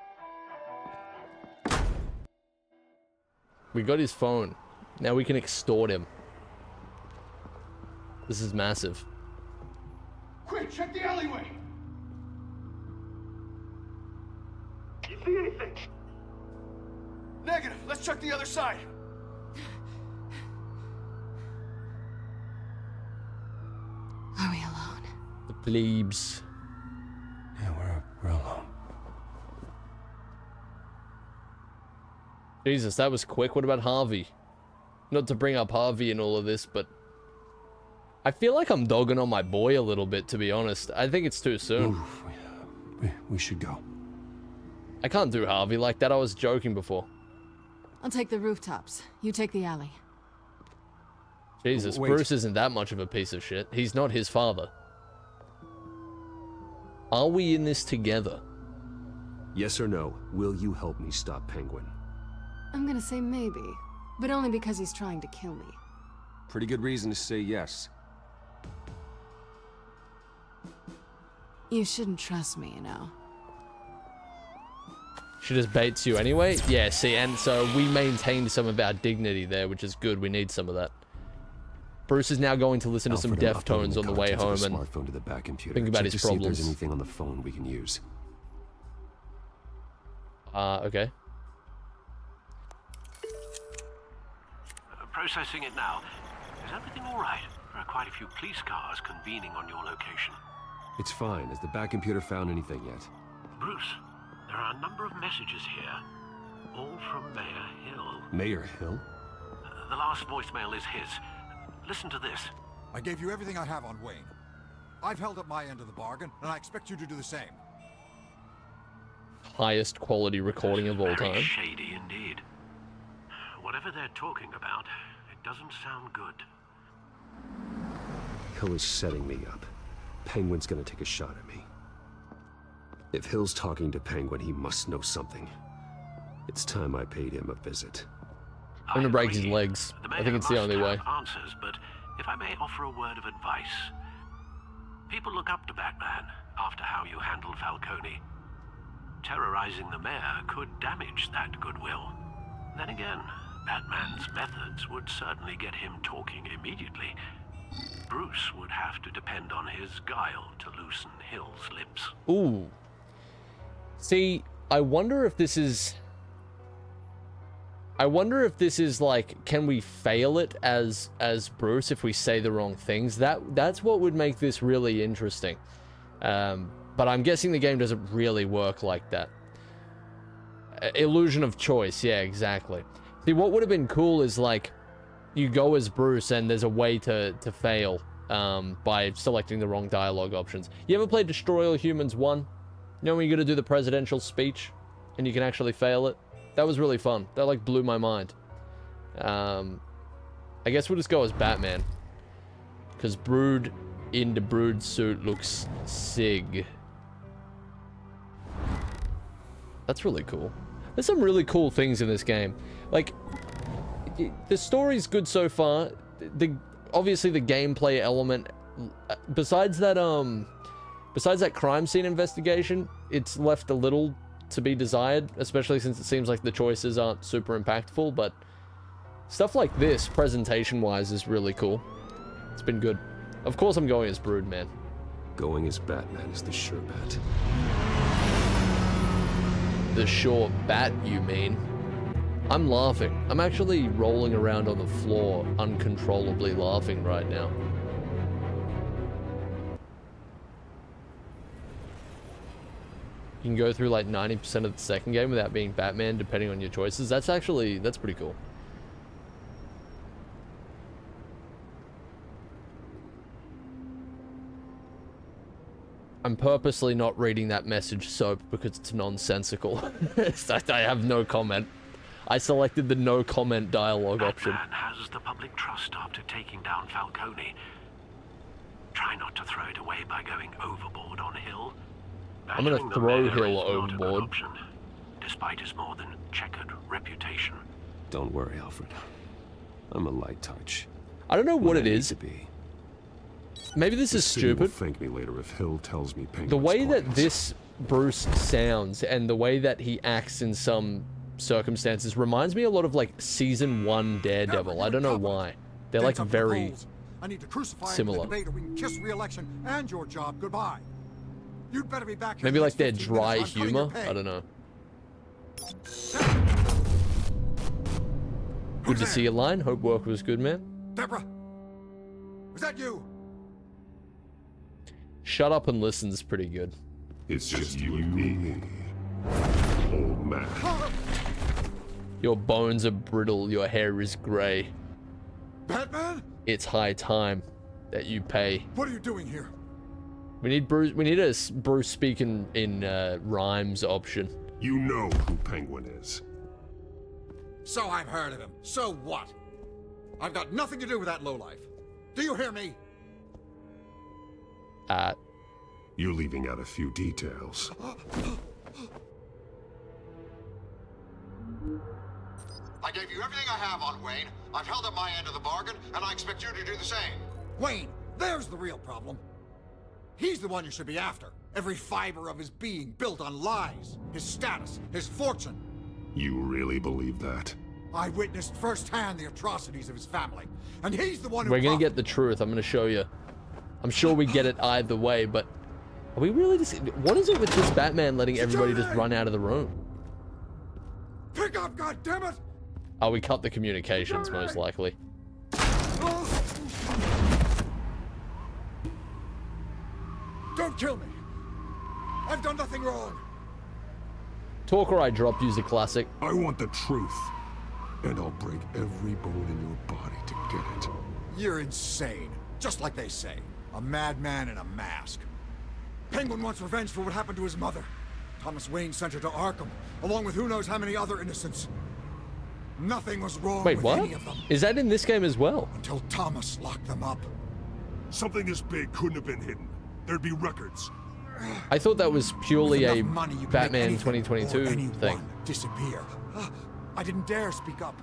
We got his phone. Now we can extort him. This is massive. Quick, check the alleyway! You see anything? Negative, let's check the other side. Are we alone? The plebes. Yeah, we're alone. Jesus, that was quick. What about Harvey? Not to bring up Harvey in all of this, but I feel like I'm dogging on my boy a little bit, to be honest. I think it's too soon. Oof, we should go. I can't do Harvey like that. I was joking before. I'll take the rooftops. You take the alley. Jesus, Wait. Bruce isn't that much of a piece of shit. He's not his father. Are we in this together? Yes or no, will you help me stop Penguin? I'm gonna say maybe, but only because he's trying to kill me. Pretty good reason to say yes. You shouldn't trust me, you know. She just baits you anyway? Yeah, see, and so we maintained some of our dignity there, which is good. We need some of that. Bruce is now going to listen to some Deftones on the way home and smartphone to the back computer. think about his See if problems. there's anything on the phone we can use. Okay. Processing it now. Is everything all right? There are quite a few police cars convening on your location. It's fine. Has the back computer found anything yet? Bruce, there are a number of messages here, all from Mayor Hill. Mayor Hill? The last voicemail is his. Listen to this. I gave you everything I have on Wayne. I've held up my end of the bargain, and I expect you to do the same. Highest quality recording of all Very time. shady indeed. Whatever they're talking about, it doesn't sound good. Hill is setting me up. Penguin's gonna take a shot at me. If Hill's talking to Penguin, he must know something. It's time I paid him a visit. I'm gonna break his legs. I think it's the only way. Answers, but if I may offer a word of advice. People look up to Batman after how you handled Falcone. Terrorizing the mayor could damage that goodwill. Then again, Batman's methods would certainly get him talking immediately. Bruce would have to depend on his guile to loosen Hill's lips. Ooh. See, I wonder if this is like, can we fail it as Bruce if we say the wrong things? That's what would make this really interesting. But I'm guessing the game doesn't really work like that. Illusion of choice, yeah, exactly. See, what would have been cool is like, you go as Bruce and there's a way to fail by selecting the wrong dialogue options. You ever played Destroy All Humans 1? You know when you're gonna do the presidential speech and you can actually fail it? That was really fun. That like blew my mind. I guess we'll just go as Batman. Because Brood in the Brood suit looks sig. That's really cool. There's some really cool things in this game. Like, the story's good so far. Obviously the gameplay element, besides that crime scene investigation, it's left a little to be desired, especially since it seems like the choices aren't super impactful, but stuff like this, presentation-wise, is really cool. It's been good. Of course I'm going as Brudeman. Going as Batman is the sure bet. The sure bat, you mean? I'm laughing. I'm actually rolling around on the floor, uncontrollably laughing right now. You can go through like 90% of the second game without being Batman, depending on your choices. That's pretty cool. I'm purposely not reading that message, Soap, because it's nonsensical. I have no comment. I selected the no comment dialogue option. Batman has the public trust after taking down Falcone. Try not to throw it away by going overboard on Hill. I'm gonna throw Hill overboard. Option, despite his more than checkered reputation. Don't worry, Alfred. I'm a light touch. I don't know what it is. Maybe this is stupid. Thank me later if Hill tells me the way that this Bruce sounds and the way that he acts in some circumstances reminds me a lot of like season 1 Daredevil. I don't know why. They're like very I need to crucify similar. him in the debate or we can kiss re-election and your job goodbye. You'd better be back here. Maybe like their dry humor. I don't know. Good to see you, Line. Hope work was good, man. Deborah, was that you? Shut up and listen's pretty good. It's just you and me, old man. Your bones are brittle, your hair is grey. Batman? It's high time that you pay. What are you doing here? We need Bruce. We need a Bruce speaking in rhymes option. You know who Penguin is. So I've heard of him. So what? I've got nothing to do with that lowlife. Do you hear me? You're leaving out a few details. I gave you everything I have on Wayne. I've held up my end of the bargain, and I expect you to do the same. Wayne, there's the real problem. He's the one you should be after. Every fiber of his being built on lies, his status, his fortune. You really believe that? I witnessed firsthand the atrocities of his family, and he's the one who... We're gonna get the truth. I'm gonna show you. I'm sure we get it either way, but are we really just... What is it with this Batman letting everybody just run out of the room? Pick up, goddammit! Oh, we cut the communications, most likely. Don't kill me. I've done nothing wrong. Talk or I drop, use the classic. I want the truth, and I'll break every bone in your body to get it. You're insane. Just like they say. A madman in a mask. Penguin wants revenge for what happened to his mother. Thomas Wayne sent her to Arkham, along with who knows how many other innocents. Nothing was wrong with any of them. Is that in this game as well? Until Thomas locked them up. Something this big couldn't have been hidden. There'd be records. I thought that was purely a Batman 2022 thing. Disappear. I didn't dare speak up.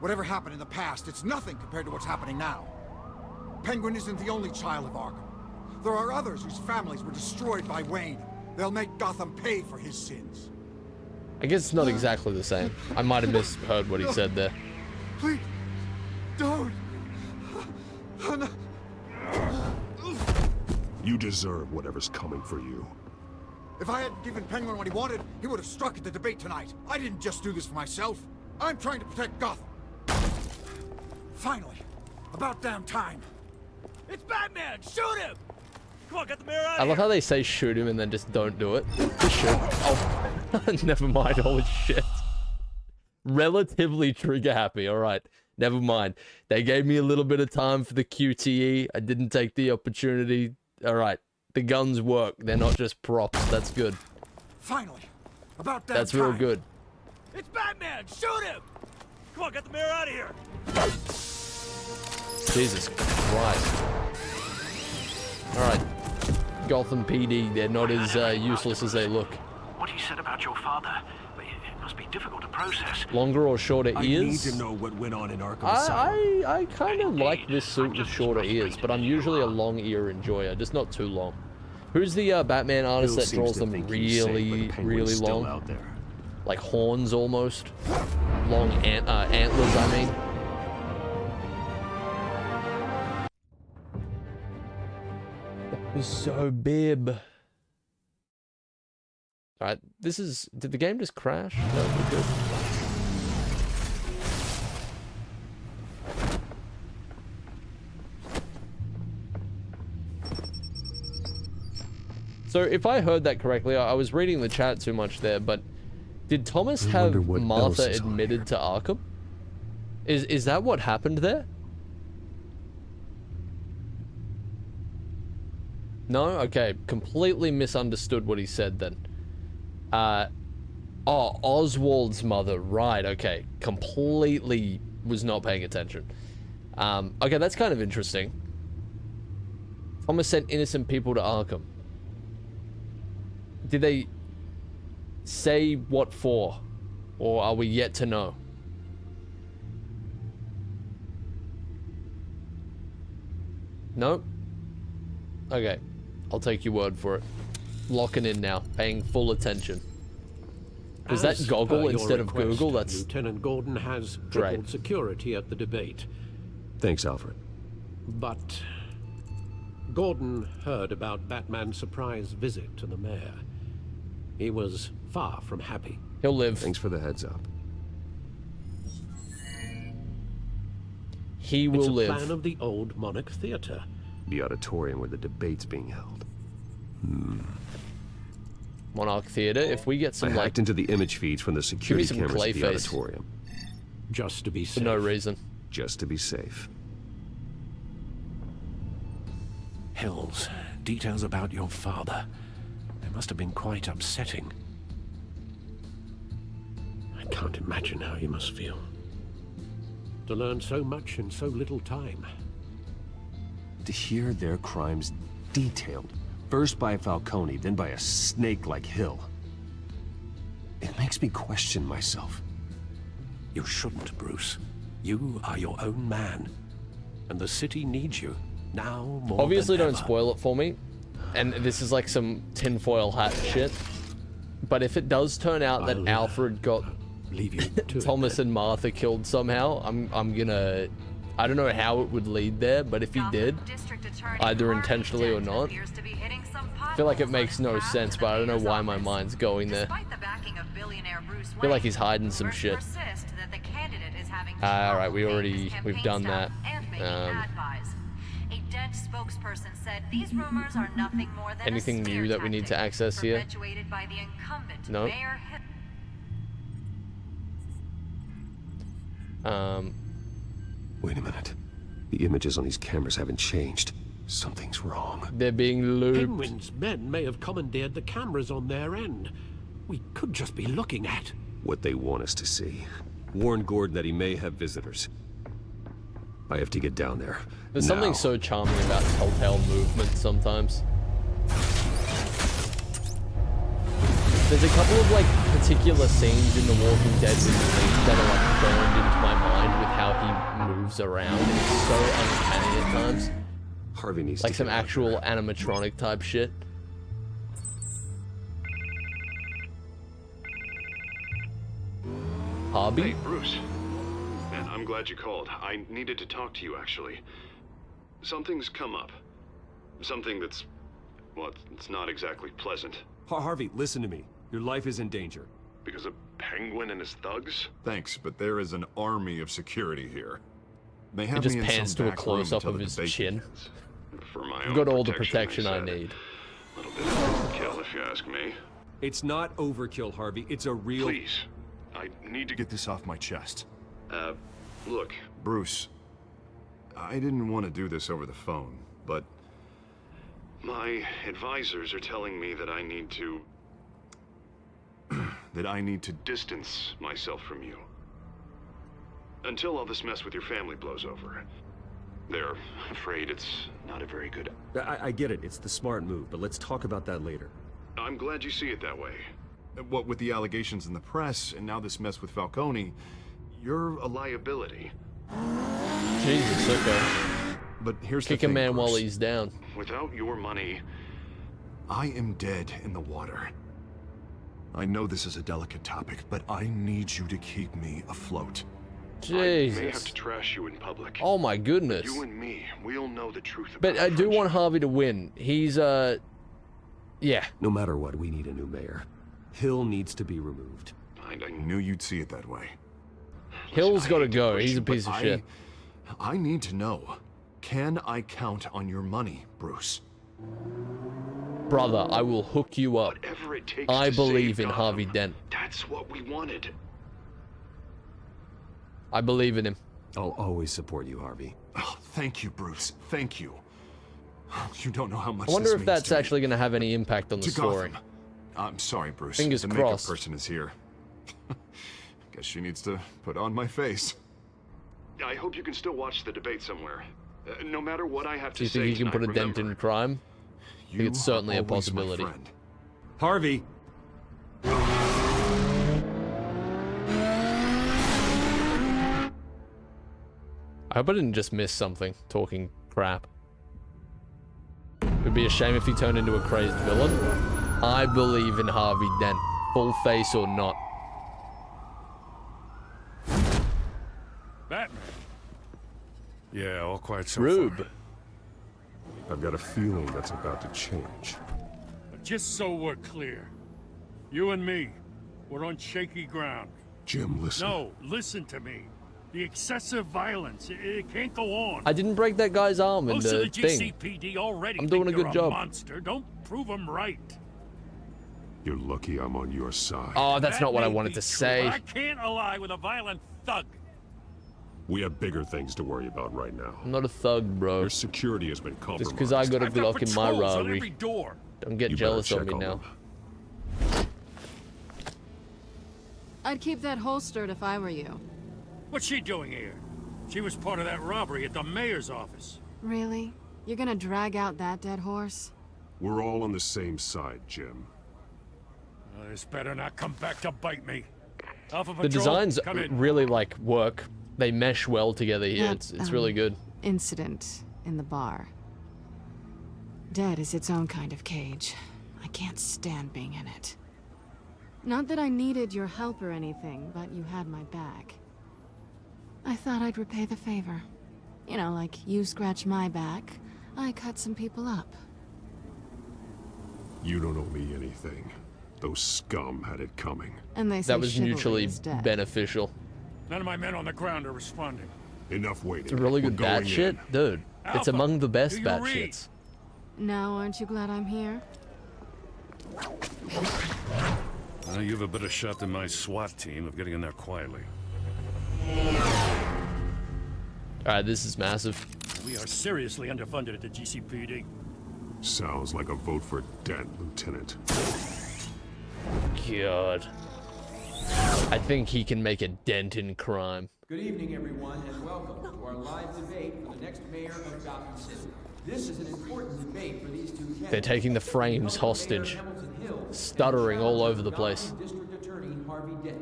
Whatever happened in the past, it's nothing compared to what's happening now. Penguin isn't the only child of Arkham. There are others whose families were destroyed by Wayne. They'll make Gotham pay for his sins. I guess it's not exactly the same. I might have misheard what he said there. Please, don't. You deserve whatever's coming for you. If I hadn't given Penguin what he wanted, he would have struck at the debate tonight. I didn't just do this for myself. I'm trying to protect Gotham. Finally. About damn time. It's Batman! Shoot him! Come on, get the mirror out I of love here. how they say shoot him and then just don't do it. Just shoot. Oh, never mind. Holy shit. Relatively trigger happy. All right. Never mind. They gave me a little bit of time for the QTE. I didn't take the opportunity. All right. The guns work. They're not just props. That's good. Finally. About damn That's time. real good. It's Batman! Shoot him! Come on, get the mirror out of here. Jesus Christ. All right. Gotham PD, they're not as useless as they look. What he said about your father, it must be difficult to process. Longer or shorter I ears? need to know what went on in Arkham Asylum. I kind of like this suit with shorter ears, but I'm usually a long ear enjoyer, just not too long. Who's the Batman artist that draws them really, really long? Out there. Like horns almost? Long antlers, I mean. That was so bib. Alright, this is... Did the game just crash? That would be good. So if I heard that correctly, I was reading the chat too much there, but did Thomas have Martha admitted to Arkham? Is that what happened there? No? Okay, completely misunderstood what he said then. Oh, Oswald's mother, right, okay. Completely was not paying attention. Okay, that's kind of interesting. Thomas sent innocent people to Arkham. Did they say what for? Or are we yet to know? Nope. Okay. I'll take your word for it. Locking in now. Paying full attention. Was that Goggle instead of Google? That's Lieutenant Gordon has tripled security at the debate. Thanks, Alfred. But Gordon heard about Batman's surprise visit to the mayor. He was far from happy. He'll live. Thanks for the heads up. He will live. It's a plan of the old Monarch Theater. The auditorium where the debate's being held. Monarch Theater. If we get some, I hacked into the image feeds from the security some cameras at the Clayface. auditorium. Just to be safe. For no reason. Just to be safe. Hills, details about your father. They must have been quite upsetting. I can't imagine how you must feel. To learn so much in so little time. To hear their crimes detailed, first by Falcone, then by a snake like Hill. It makes me question myself. You shouldn't, Bruce. You are your own man. And the city needs you, now more Obviously, than don't ever. spoil it for me. And this is like some tinfoil hat shit. But if it does turn out that Alfred got leave you to Thomas and Martha killed somehow, I'm gonna... I don't know how it would lead there, but if he did, either intentionally or not, I feel like it makes no sense, but I don't know why my mind's going there. I feel like he's hiding some shit. Alright, we've done that. Anything new that we need to access here? No. Wait a minute. The images on these cameras haven't changed. Something's wrong. They're being looped. Penguin's men may have commandeered the cameras on their end. We could just be looking at what they want us to see. Warn Gordon that he may have visitors. I have to get down there. There's something so charming about telltale movement sometimes. There's a couple of like particular scenes in The Walking Dead with Lee that are like burned into my mind with how he moves around. It's so uncanny at times. Harvey needs like to some actual animatronic type shit. Harvey? Hey, Bruce. Man, I'm glad you called. I needed to talk to you, actually. Something's come up. Something that's... well, it's not exactly pleasant. Harvey, listen to me. Your life is in danger. Because of Penguin and his thugs? Thanks, but there is an army of security here. They have It just me in pans some to a back room close-up until of the his debate chin. begins. For my I've own got all the protection, protection they I said. need. A little bit of overkill, if you ask me. It's not overkill, Harvey. It's a real... Please. I need to Get this off my chest. Look. Bruce, I didn't want to do this over the phone, but... My advisors are telling me that I need to... that I need to... distance myself from you. Until all this mess with your family blows over. They're afraid it's not a very good... I get it. It's the smart move, but let's talk about that later. I'm glad you see it that way. What with the allegations in the press, and now this mess with Falcone, you're a liability. Jesus, okay. But here's Kick the thing, a man Bruce. while he's down. Without your money... I am dead in the water. I know this is a delicate topic, but I need you to keep me afloat. Jesus. I may have to trash you in public. Oh my goodness. You and me, we'll know the truth about But I do want Harvey to win. He's, yeah. No matter what, we need a new mayor. Hill needs to be removed. I knew you'd see it that way. Hill's got to go. He's a piece of shit. I need to know. Can I count on your money, Bruce? Brother, I will hook you up. Whatever it takes I to believe save in Gotham. Harvey Dent. That's what we wanted. I believe in him. I'll always support you, Harvey. Oh, thank you, Bruce. Thank you. You don't know how much I wonder this if means that's to me. actually going to have any impact on the To story. Gotham. I'm sorry, Bruce. Fingers the crossed. makeup person is here. Guess she needs to put on my face. I hope you can still watch the debate somewhere. No matter what I have Do to you say think you can put a tonight, dent in crime? I think it's certainly a always my possibility. friend. Harvey! I hope I didn't just miss something, talking crap. It would be a shame if he turned into a crazed villain. I believe in Harvey Dent, full face or not. Batman. Yeah, all quiet so Rube. far. I've got a feeling that's about to change. Just so we're clear, you and me, we're on shaky ground. Jim, listen. No, listen to me. The excessive violence, it can't go on. I didn't break that guy's arm in Most of the the thing. GCPD already I'm doing think a good you're job. monster. Don't prove them right. You're lucky I'm on your side. Oh, that's That not what I may wanted be to true, say. but I can't ally with a violent thug. We have bigger things to worry about right now. I'm not a thug, bro. Your security has been compromised. Just because I got a I've got Glock in my patrols on every Rari. door. Don't get You better jealous of check me on now. them. I'd keep that holstered if I were you. What's she doing here? She was part of that robbery at the mayor's office. Really? You're gonna drag out that dead horse? We're all on the same side, Jim. This better not come back to bite me. Alpha The Patrol, designs come in. really like work. They mesh well together here. That, It's really good. Incident in the bar. Dead is its own kind of cage. I can't stand being in it. Not that I needed your help or anything, but you had my back. I thought I'd repay the favor. You know, like you scratch my back, I cut some people up. You don't owe me anything. Those scum had it coming. And they say That was chivalry mutually is dead. beneficial. None of my men on the ground are responding. Enough waiting. It's a really good bat shit, dude. It's Alpha, among the best do you bat read? shits. Now, aren't you glad I'm here? You've a better shot than my SWAT team of getting in there quietly. Alright, this is massive. We are seriously underfunded at the GCPD. Sounds like a vote for Dent, Lieutenant. God. I think he can make a dent in crime. Good evening, everyone, and welcome to our live debate for the next mayor of Gotham City. This is an important debate for these two candidates. They're taking the frames hostage. Stuttering all over the place. District Attorney Harvey Dent.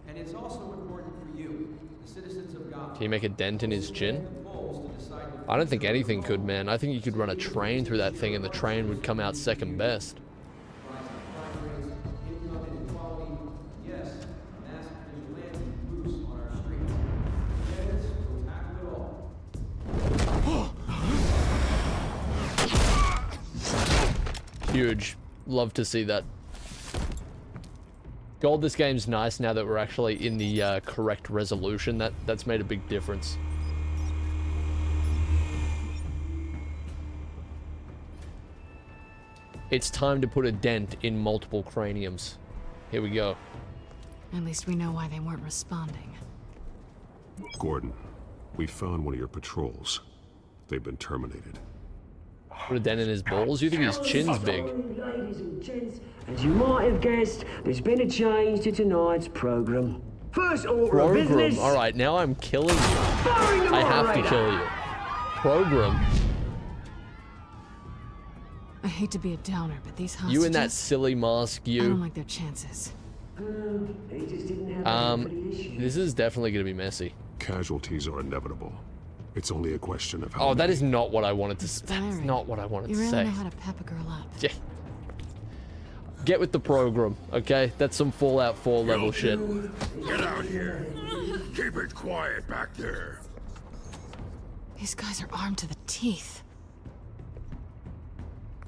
And it's also important for you, the citizens of Gotham. Can you make a dent in his chin? I don't think anything could, man. I think you could run a train through that thing and the train would come out second best. Huge. Love to see that. Gold, this game's nice now that we're actually in the correct resolution. That's made a big difference. It's time to put a dent in multiple craniums. Here we go. At least we know why they weren't responding. Gordon, we found one of your patrols. They've been terminated. Put a dent in his balls? You think his chin's big? Ladies and gents, as you might have guessed, there's been a change to tonight's program. First order of business. Alright, now I'm killing you. I have to kill you. Program. I hate to be a downer, but these hostages... You in that silly mask, I you. don't like their chances. This is definitely gonna be messy. Casualties are inevitable. It's only a question of how Oh, that is not what I wanted to. That's not what I wanted You to really say. know how to pep a girl up. Yeah. Get with the program, okay? That's some Fallout 4 level shit. Get out here. Keep it quiet back there. These guys are armed to the teeth.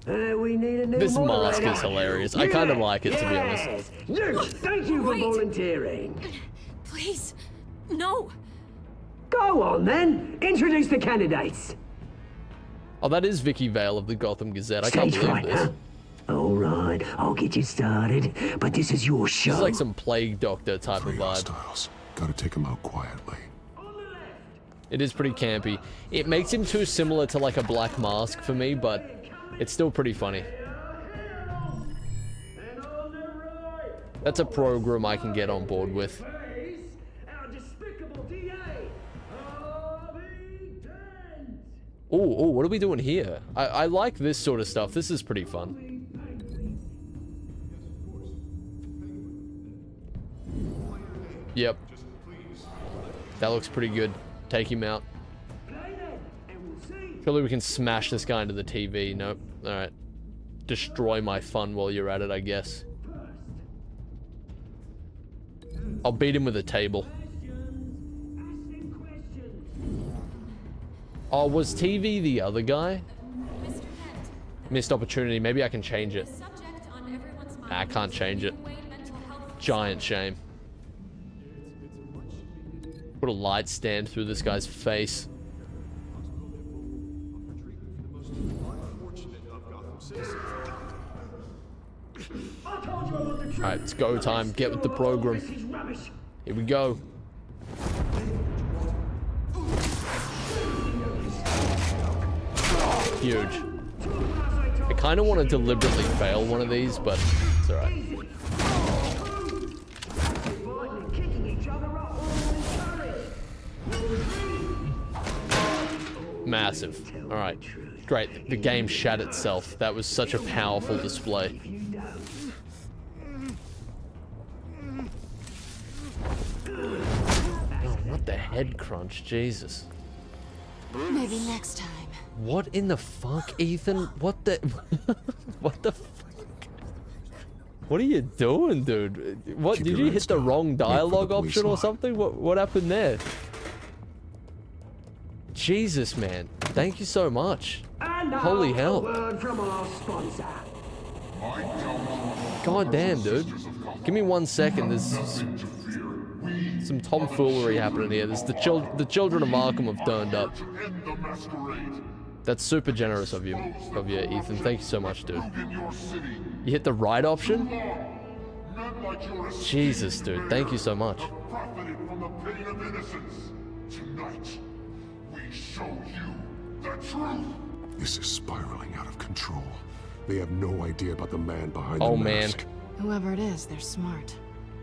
We need a new This mask moderator. is hilarious. I kind of like it, to be honest. Yes, thank you for volunteering. Please, no. Go on then. Introduce the candidates. Oh, that is Vicky Val of the Gotham Gazette. I can't Stage believe fright, this. huh? All right, I'll get you started, but this is your show. This is like some Plague Doctor type of vibe. Gotta take him out quietly. It is pretty campy. It makes him too similar to like a Black Mask for me, but it's still pretty funny. That's a program I can get on board with. Oh, what are we doing here? I like this sort of stuff. This is pretty fun. Yep. That looks pretty good. Take him out. Surely we can smash this guy into the TV. Nope. Alright. Destroy my fun while you're at it, I guess. I'll beat him with a table. Oh, was TV the other guy? Missed opportunity. Maybe I can change it. Nah, I can't change it. Giant shame. Put a light stand through this guy's face. Alright, it's go time. Get with the program. Here we go. Huge. I kind of want to deliberately fail one of these, but it's alright. Massive. Alright. Great. The game shat itself. That was such a powerful display. Head crunch, Jesus. Maybe next time. What in the fuck, Ethan? What the... what the fuck? What are you doing, dude? What, did you hit the wrong dialogue option or something? What happened there? Jesus, man. Thank you so much. Holy hell. Word from our sponsor. God damn, dude. Give me 1 second. There's some tomfoolery happening here. There's the children of Arkham have turned up. That's super generous of you, Ethan. Thank you so much, dude. You hit the right option? Jesus, dude. Thank you so much. This is spiraling out of control. They have no idea about the man behind the mask. Whoever it is, they're smart.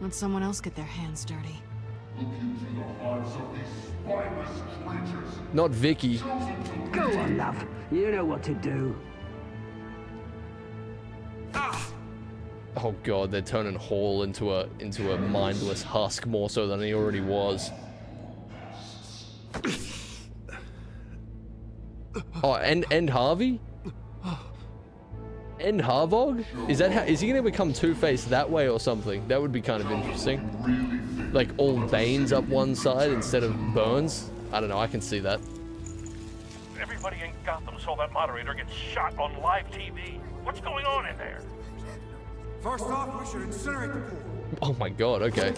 Let someone else get their hands dirty. Not Vicky. Go on, love. You know what to do. Oh god, they're turning Hall into a mindless husk more so than he already was. Oh, and Harvey? And Harvog? Is he gonna become Two-Face that way or something? That would be kind of interesting. Like all Banes up one side instead of Burns? I don't know, I can see that. Everybody in Gotham saw that moderator get shot on live TV. What's going on in there? First off, we should incinerate the pool. Oh my god, okay.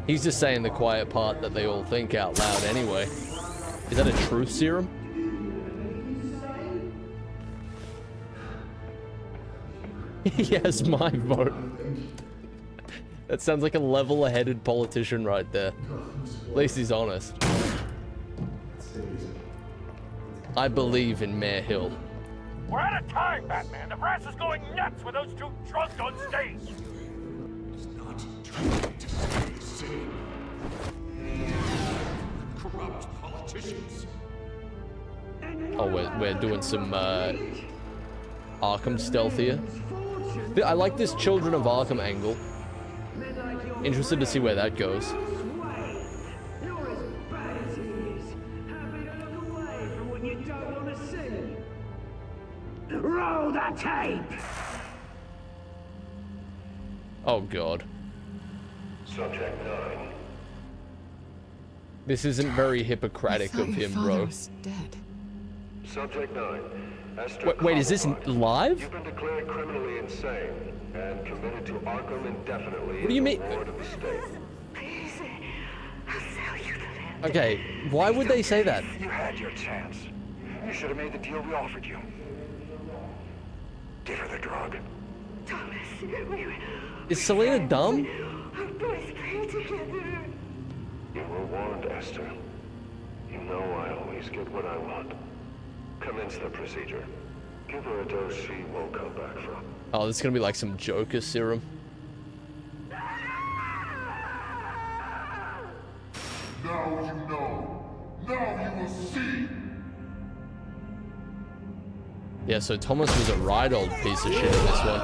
He's just saying the quiet part that they all think out loud anyway. Is that a truth serum? Yes, my vote. That sounds like a level-headed politician right there. At least he's honest. I believe in Mayor Hill. We're out of time, Batman. The brass is going nuts with those two drunks on stage. It's not trying to stay sane. Corrupt politicians. Oh, we're doing some Arkham stealth here. I like this Children of Arkham angle. Interested to see where that goes. Roll that tape! Oh god. Subject 9. This isn't very Hippocratic of him, bro. Dead. Subject 9. Wait, is this live? You've been declared criminally insane and committed to Arkham indefinitely. What do you mean? Okay, why would they say that? You had your chance. You should have made the deal we offered you. Give her the drug. Thomas, Is Selena dumb? our boys play together. You were warned, Esther. You know I always get what I want. Commence the procedure. Give her a dose she won't come back from. Oh, this is gonna be like some Joker serum. Now you know. Now you will see. Yeah, so Thomas was a right old piece of shit in this one.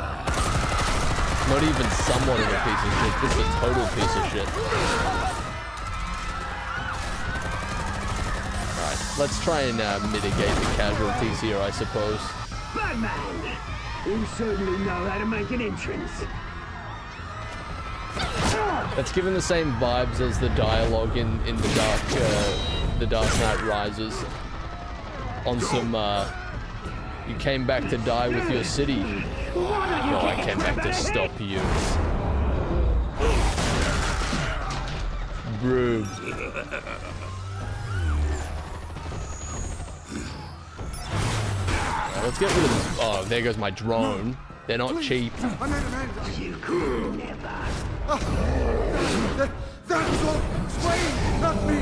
Not even somewhat of a piece of shit, just a total piece of shit. Alright, let's try and mitigate the casualties here, I suppose. Batman! You certainly know how to make an entrance. That's given the same vibes as the dialogue in the Dark Knight Rises. On some, you came back to die with your city. No, I came back to stop you. Bro. Let's get rid of this. Oh, there goes my drone. They're not cheap. You could never. That was all Wayne, not me.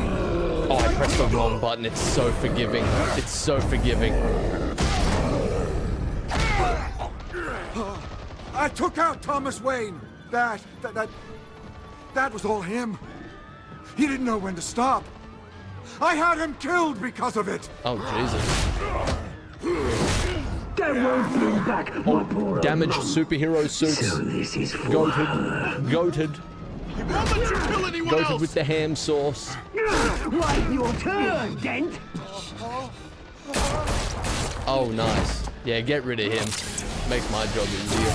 Oh, I pressed the wrong button. It's so forgiving. It's so forgiving. I took out Thomas Wayne. That was all him. He didn't know when to stop. I had him killed because of it. Oh, Jesus. That won't bring back my poor Damaged superhero suits. So this is Goated. Goated. Won't let you kill anyone Goes else! with the ham sauce. Wait your turn, Dent! Oh, nice. Yeah, get rid of him. Makes my job easier.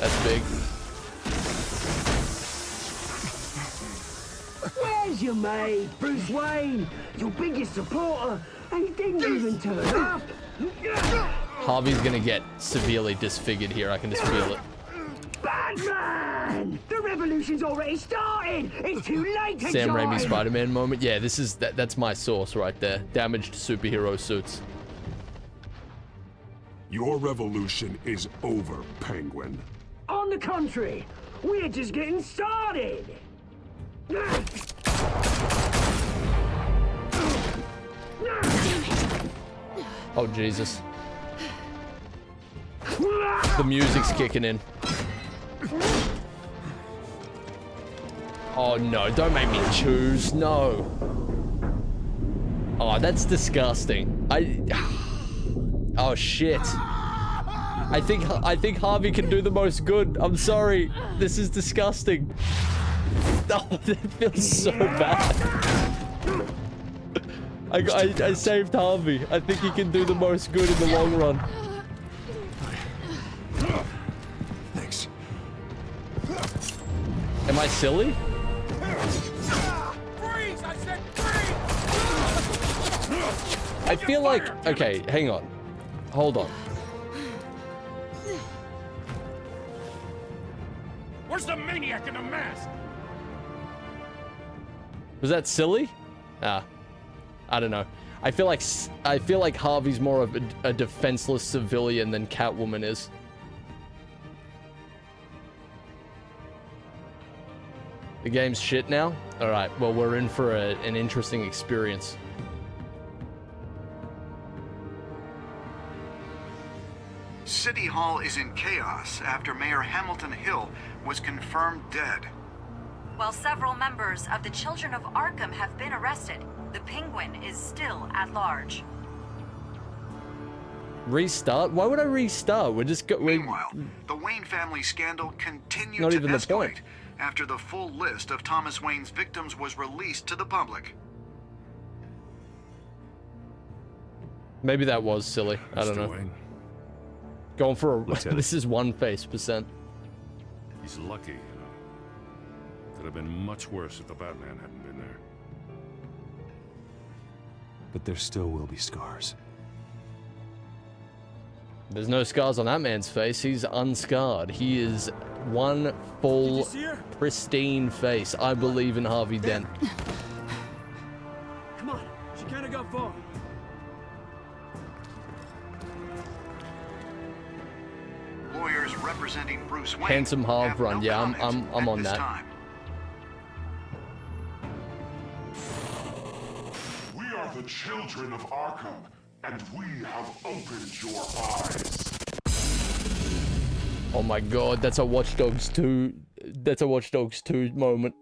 That's big. Where's your mate, Bruce Wayne? Your biggest supporter, and he didn't even turn up. Harvey's gonna get severely disfigured here. I can just feel it. Batman! The revolution's already started! It's too late to Sam join! Raimi Spider-Man moment. Yeah, this is that's my source right there. Damaged superhero suits. Your revolution is over, Penguin. On the contrary, we're just getting started! Oh, Jesus. The music's kicking in. Oh, no. Don't make me choose. No. Oh, that's disgusting. Oh, shit. I think Harvey can do the most good. I'm sorry. This is disgusting. Oh, that feels so bad. I saved Harvey. I think he can do the most good in the long run. Thanks. Am I silly? Freeze! I said freeze! I feel like... Okay, hang on. Hold on. Where's the maniac in the mask? Was that silly? I don't know. I feel like Harvey's more of a defenseless civilian than Catwoman is. The game's shit now? Alright, well, we're in for an interesting experience. City Hall is in chaos after Mayor Hamilton Hill was confirmed dead. While several members of the Children of Arkham have been arrested, the Penguin is still at large. Restart? Why would I restart? We're just Meanwhile, the Wayne family scandal continued Not to even the point. escalate after the full list of Thomas Wayne's victims was released to the public. Maybe that was silly. I don't know. Wayne. Going for a... This is 1%. He's lucky, you know. Could have been much worse if the Batman hadn't been there. But there still will be scars. There's no scars on that man's face. He's unscarred. He is one full, pristine face. I believe in Harvey Dent. Come on, she can't have got far. Lawyers representing Bruce Wayne Handsome half have run. no Yeah, I'm comment on at this that. time. We are the children of Arkham, and we have opened your eyes. Oh my god, that's a Watch Dogs 2. That's a Watch Dogs 2 moment.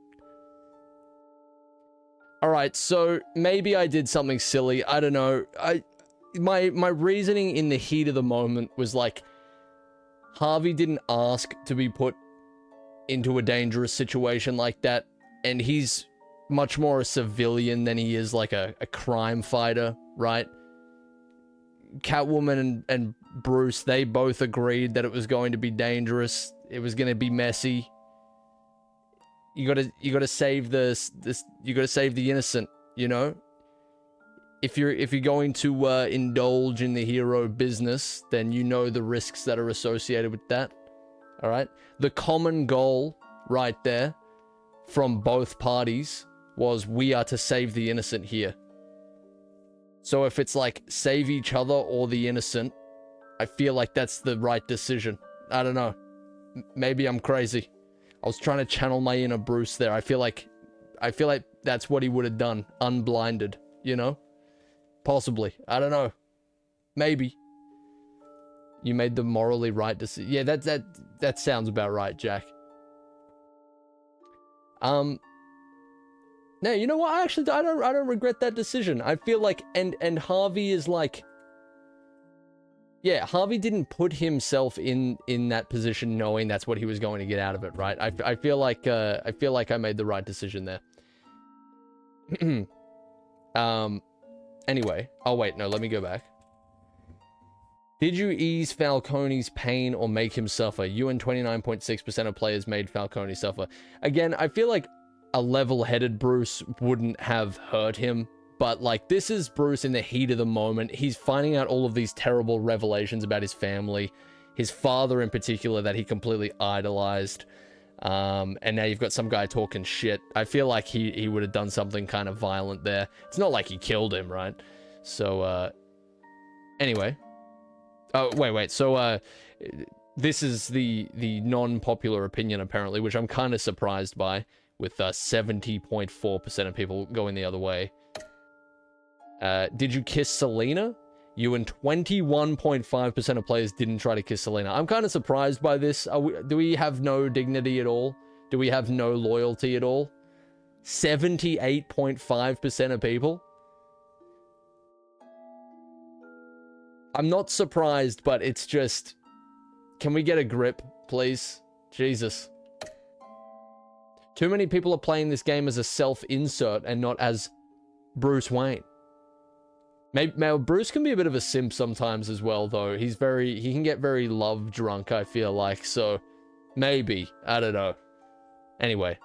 Alright, so maybe I did something silly. I don't know. My reasoning in the heat of the moment was like, Harvey didn't ask to be put into a dangerous situation like that, and he's much more a civilian than he is like a crime fighter, right? Catwoman and Bruce, they both agreed that it was going to be dangerous. It was going to be messy. You gotta save you gotta save the innocent, you know? If you're going to indulge in the hero business, then you know the risks that are associated with that. All right? The common goal right there from both parties was we are to save the innocent here. So if it's like save each other or the innocent, I feel like that's the right decision. I don't know. Maybe I'm crazy. I was trying to channel my inner Bruce there. I feel like that's what he would have done, unblinded, you know? Possibly. I don't know. Maybe. You made the morally right decision. Yeah, that sounds about right, Jack. No, you know what? Actually, I don't regret that decision. I feel like and Harvey is like Yeah, Harvey didn't put himself in that position knowing that's what he was going to get out of it, right? I feel like I made the right decision there. Anyway. Oh, wait, no, let me go back. Did you ease Falcone's pain or make him suffer? You and 29.6% of players made Falcone suffer. Again, I feel like a level-headed Bruce wouldn't have hurt him, but like this is Bruce in the heat of the moment. He's finding out all of these terrible revelations about his family, his father in particular that he completely idolized. And now you've got some guy talking shit. I feel like he would have done something kind of violent there. It's not like he killed him, right? So, anyway. Oh, wait. So, this is the non-popular opinion, apparently, which I'm kind of surprised by, with 70.4% of people going the other way. Did you kiss Selena? You and 21.5% of players didn't try to kiss Selena. I'm kind of surprised by this. Do we have no dignity at all? Do we have no loyalty at all? 78.5% of people? I'm not surprised, but it's just... Can we get a grip, please? Jesus. Too many people are playing this game as a self-insert and not as Bruce Wayne. Maybe Bruce can be a bit of a simp sometimes as well, though. He can get very love drunk, I feel like, so maybe. I don't know. Anyway.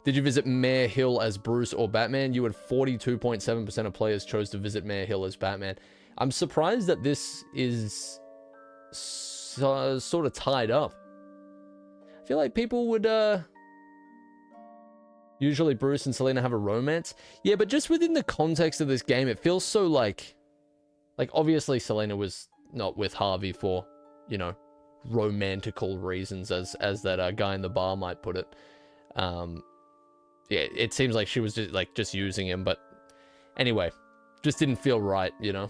Did you visit Mayor Hill as Bruce or Batman? You had 42.7% of players chose to visit Mayor Hill as Batman. I'm surprised that this is sort of tied up. I feel like people would, usually Bruce and Selena have a romance. Yeah, but just within the context of this game, it feels so like obviously Selena was not with Harvey for, you know, romantical reasons, as that guy in the bar might put it. Yeah, it seems like she was just using him, but anyway, just didn't feel right, you know.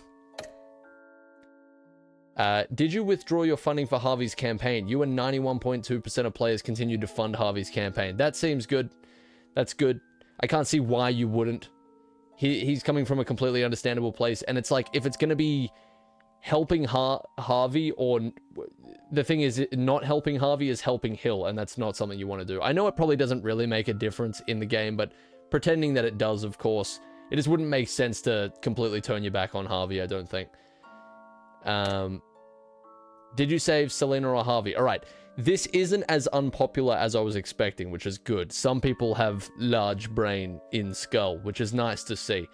Did you withdraw your funding for Harvey's campaign? You and 91.2% of players continued to fund Harvey's campaign. That seems good. That's good. I can't see why you wouldn't. He's coming from a completely understandable place, and it's like, if it's going to be helping Harvey, or the thing is, not helping Harvey is helping Hill, and that's not something you want to do. I know it probably doesn't really make a difference in the game, but pretending that it does, of course, it just wouldn't make sense to completely turn your back on Harvey, I don't think. Did you save Selena or Harvey? All right. This isn't as unpopular as I was expecting, which is good. Some people have large brain in skull, which is nice to see.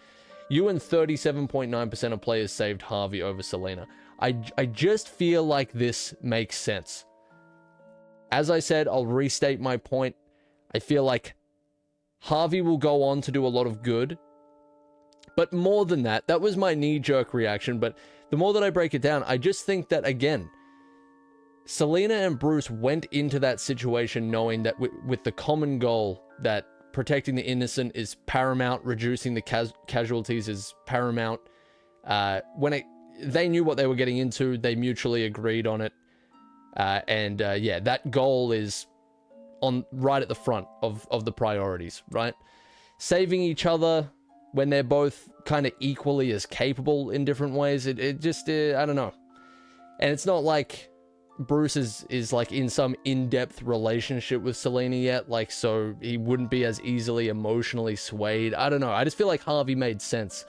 You and 37.9% of players saved Harvey over Selena. I just feel like this makes sense. As I said, I'll restate my point. I feel like Harvey will go on to do a lot of good. But more than that, that was my knee-jerk reaction, but the more that I break it down, I just think that, again, Selena and Bruce went into that situation knowing that with the common goal that protecting the innocent is paramount, reducing the casualties is paramount. They knew what they were getting into, they mutually agreed on it. Yeah, that goal is right at the front of the priorities, right? Saving each other when they're both kind of equally as capable in different ways, it just, I don't know. And it's not like Bruce is like in some in-depth relationship with Selena yet, like, so he wouldn't be as easily emotionally swayed. I don't know. I just feel like Harvey made sense.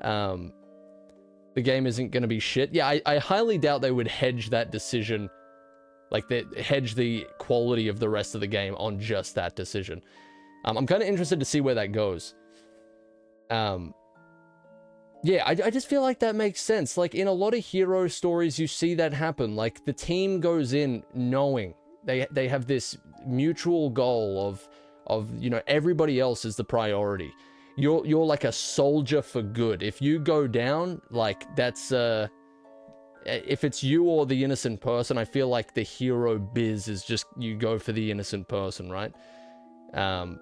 The game isn't going to be shit. Yeah, I highly doubt they would hedge that decision, like they hedge the quality of the rest of the game on just that decision. I'm kind of interested to see where that goes. Yeah, I just feel like that makes sense. Like, in a lot of hero stories, you see that happen. Like, the team goes in knowing they have this mutual goal of you know, everybody else is the priority. You're like a soldier for good. If you go down, like, that's if it's you or the innocent person, I feel like the hero biz is just you go for the innocent person, right? I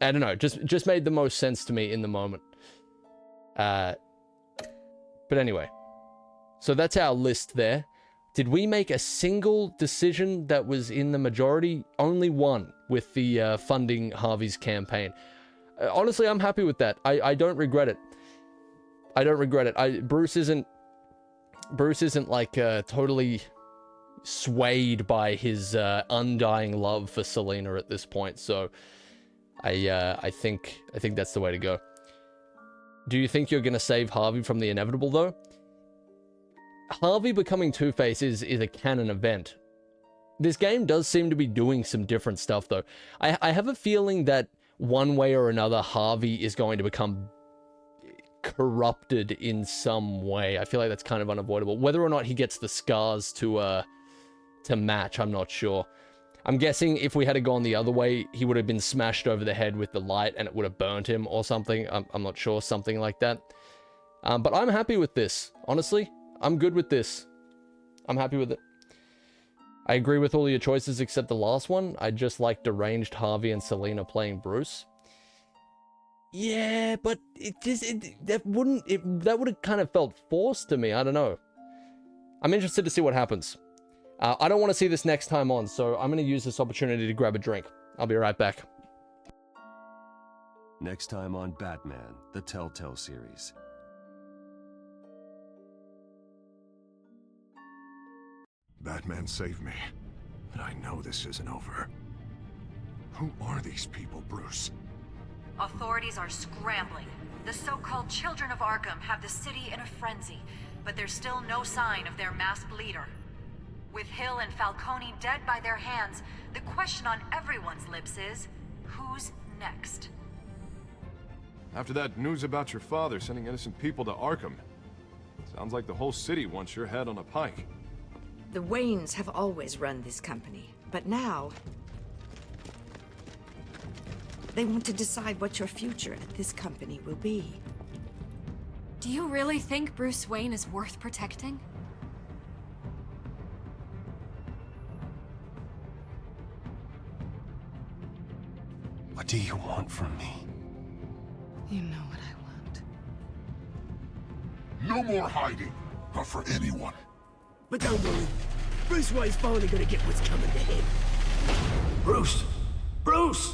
don't know, just made the most sense to me in the moment. But anyway, so that's our list there. Did we make a single decision that was in the majority? Only one, with the funding Harvey's campaign. Honestly, I'm happy with that. I don't regret it. I don't regret it. Bruce isn't Bruce isn't like totally swayed by his undying love for Selena at this point. So I think that's the way to go. Do you think you're gonna save Harvey from the inevitable though? Harvey becoming Two-Face is a canon event. This game does seem to be doing some different stuff though. I have a feeling that one way or another Harvey is going to become corrupted in some way. I feel like that's kind of unavoidable. Whether or not he gets the scars to match, I'm not sure. I'm guessing if we had gone the other way, he would have been smashed over the head with the light and it would have burnt him or something. I'm not sure, something like that. But I'm happy with this. Honestly, I'm good with this. I'm happy with it. I agree with all your choices except the last one. I just like deranged Harvey and Selena playing Bruce. Yeah, but that would have kind of felt forced to me. I don't know. I'm interested to see what happens. I don't want to see this next time on, so I'm going to use this opportunity to grab a drink. I'll be right back. Next time on Batman, the Telltale series. Batman saved me, but I know this isn't over. Who are these people, Bruce? Authorities are scrambling. The so-called Children of Arkham have the city in a frenzy, but there's still no sign of their masked leader. With Hill and Falcone dead by their hands, the question on everyone's lips is, who's next? After that news about your father sending innocent people to Arkham, sounds like the whole city wants your head on a pike. The Waynes have always run this company, but now they want to decide what your future at this company will be. Do you really think Bruce Wayne is worth protecting? What do you want from me? You know what I want. No more hiding. Not for anyone. But don't worry. Bruce Wayne's finally gonna get what's coming to him. Bruce! Bruce!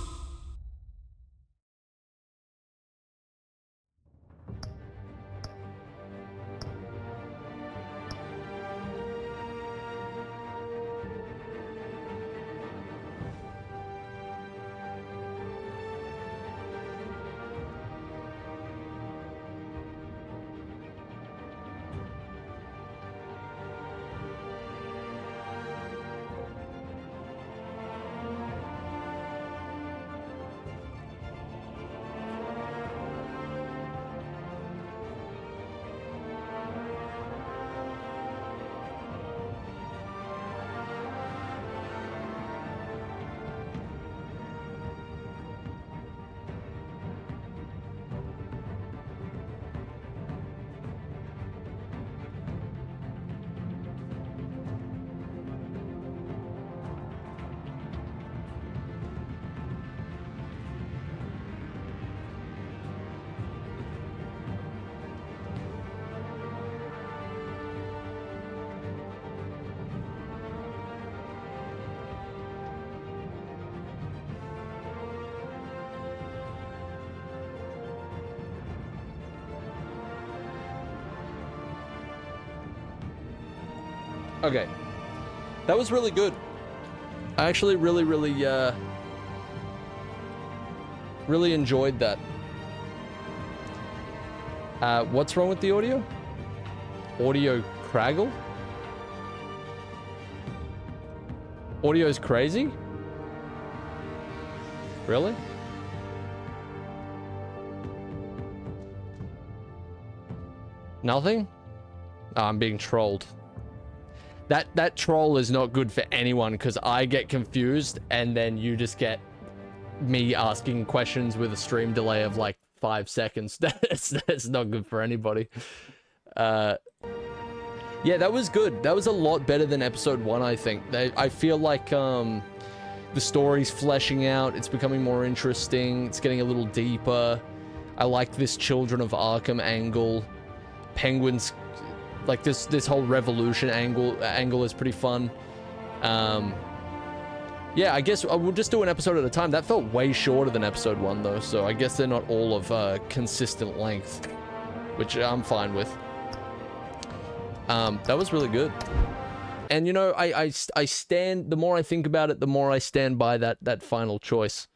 Okay. That was really good. I actually really enjoyed that. What's wrong with the audio? Audio craggle? Audio's crazy? Really? Nothing? Oh, I'm being trolled. That troll is not good for anyone because I get confused and then you just get me asking questions with a stream delay of like 5 seconds. That's not good for anybody. Yeah, that was good. That was a lot better than episode 1, I think. I feel like the story's fleshing out. It's becoming more interesting. It's getting a little deeper. I like this Children of Arkham angle. Penguin's like this whole revolution angle is pretty fun. Yeah, I guess we'll just do an episode at a time. That felt way shorter than episode 1 though, so I guess they're not all of consistent length, which I'm fine with. That was really good. And, you know, I stand... The more I think about it, the more I stand by that final choice.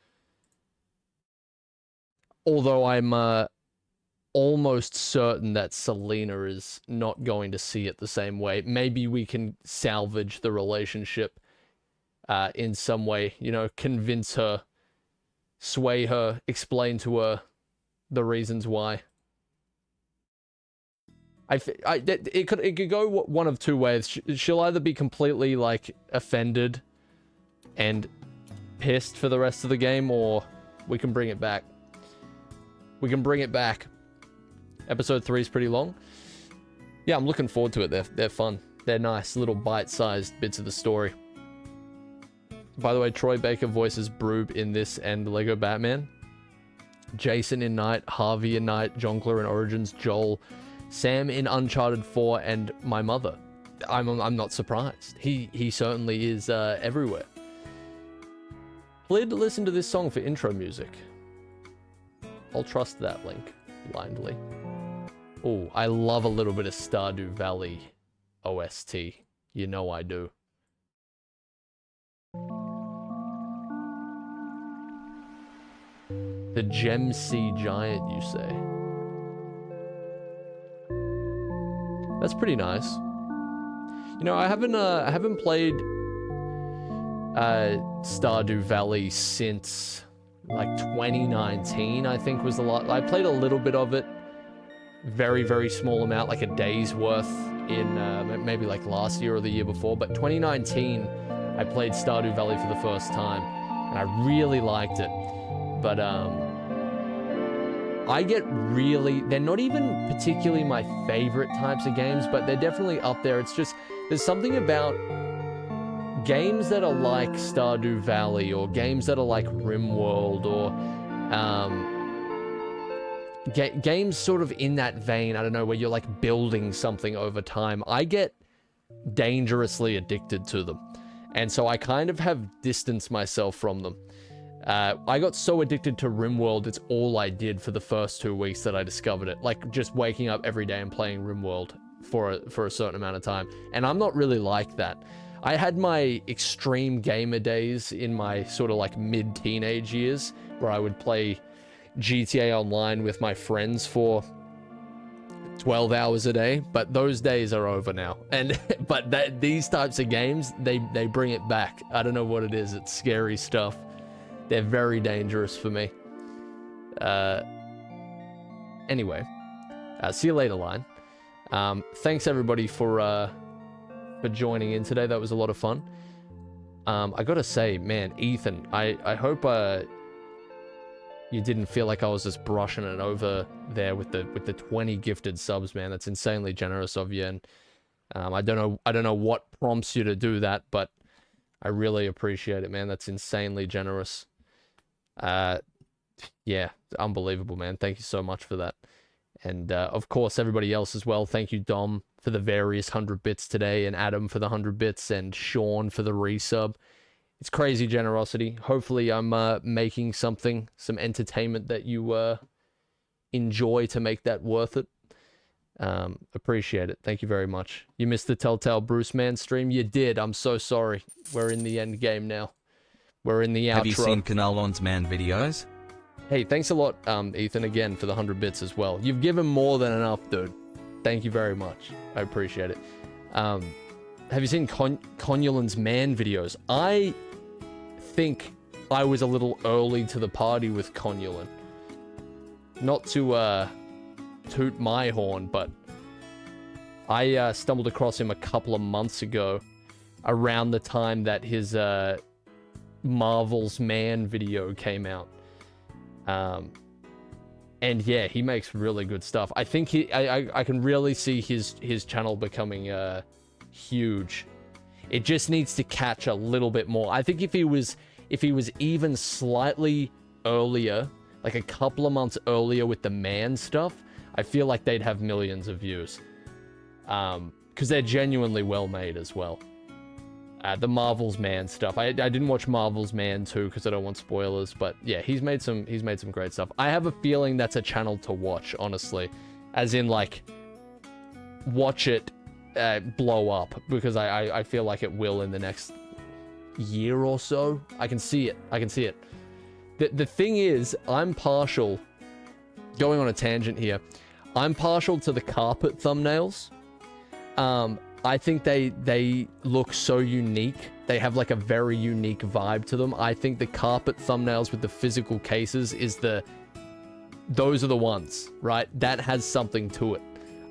Although I'm almost certain that Selena is not going to see it the same way. Maybe we can salvage the relationship in some way. You know, convince her, sway her, explain to her the reasons why. It could go one of two ways. She'll either be completely, like, offended and pissed for the rest of the game, or we can bring it back. We can bring it back. Episode 3 is pretty long. Yeah, I'm looking forward to it. They're fun. They're nice little bite-sized bits of the story. By the way, Troy Baker voices Broob in this and Lego Batman. Jason in Night, Harvey in Night, Jonkler in Origins, Joel, Sam in Uncharted 4, and my mother. I'm not surprised. He certainly is everywhere. Plid, listen to this song for intro music. I'll trust that link blindly. Oh, I love a little bit of Stardew Valley OST. You know I do. The Gem Sea Giant, you say? That's pretty nice. You know, I haven't played Stardew Valley since like 2019, I think was the last. I played a little bit of it, very, very small amount, like a day's worth in maybe like last year or the year before. But 2019, I played Stardew Valley for the first time, and I really liked it. But I get really, they're not even particularly my favorite types of games, but they're definitely up there. It's just, there's something about games that are like Stardew Valley, or games that are like RimWorld, or games sort of in that vein, I don't know, where you're like building something over time. I get dangerously addicted to them. And so I kind of have distanced myself from them. I got so addicted to RimWorld, it's all I did for the first 2 weeks that I discovered it. Like, just waking up every day and playing RimWorld for a certain amount of time. And I'm not really like that. I had my extreme gamer days in my sort of like mid-teenage years, where I would play GTA Online with my friends for 12 hours a day, but those days are over now. And but these types of games, they bring it back. I don't know what it is. It's scary stuff. They're very dangerous for me. Anyway, see you later, Line. Thanks everybody for joining in today. That was a lot of fun. I gotta say, man, Ethan, I hope you didn't feel like I was just brushing it over there with the 20 gifted subs, man. That's insanely generous of you, and I don't know what prompts you to do that, but I really appreciate it, man. That's insanely generous. Yeah, unbelievable, man. Thank you so much for that. And of course, everybody else as well. Thank you, Dom, for the various 100 bits today, and Adam for the 100 bits, and Sean for the resub. It's crazy generosity. Hopefully I'm making some entertainment that you enjoy to make that worth it. Appreciate it. Thank you very much. You missed the Telltale Bruce Man stream? You did. I'm so sorry. We're in the end game now. We're in the outro. Have you seen Canalon's Man videos? Hey, thanks a lot, Ethan, again, for the 100 bits as well. You've given more than enough, dude. Thank you very much. I appreciate it. Have you seen Conulon's Man videos? I think I was a little early to the party with Conulon. Not to toot my horn, but I stumbled across him a couple of months ago, around the time that his Marvel's Man video came out. And yeah, he makes really good stuff. I think I can really see his channel becoming huge. It just needs to catch a little bit more. I think if he was even slightly earlier, like a couple of months earlier with the Man stuff, I feel like they'd have millions of views. Because they're genuinely well made as well. The Marvel's Man stuff. I didn't watch Marvel's Man 2 because I don't want spoilers, but yeah, he's made some great stuff. I have a feeling that's a channel to watch, honestly. As in, like, watch it blow up, because I feel like it will in the next year or so. I can see it. I can see it. The thing is, I'm partial, going on a tangent here, I'm partial to the carpet thumbnails. I think they look so unique. They have like a very unique vibe to them. I think the carpet thumbnails with the physical cases those are the ones, right? That has something to it.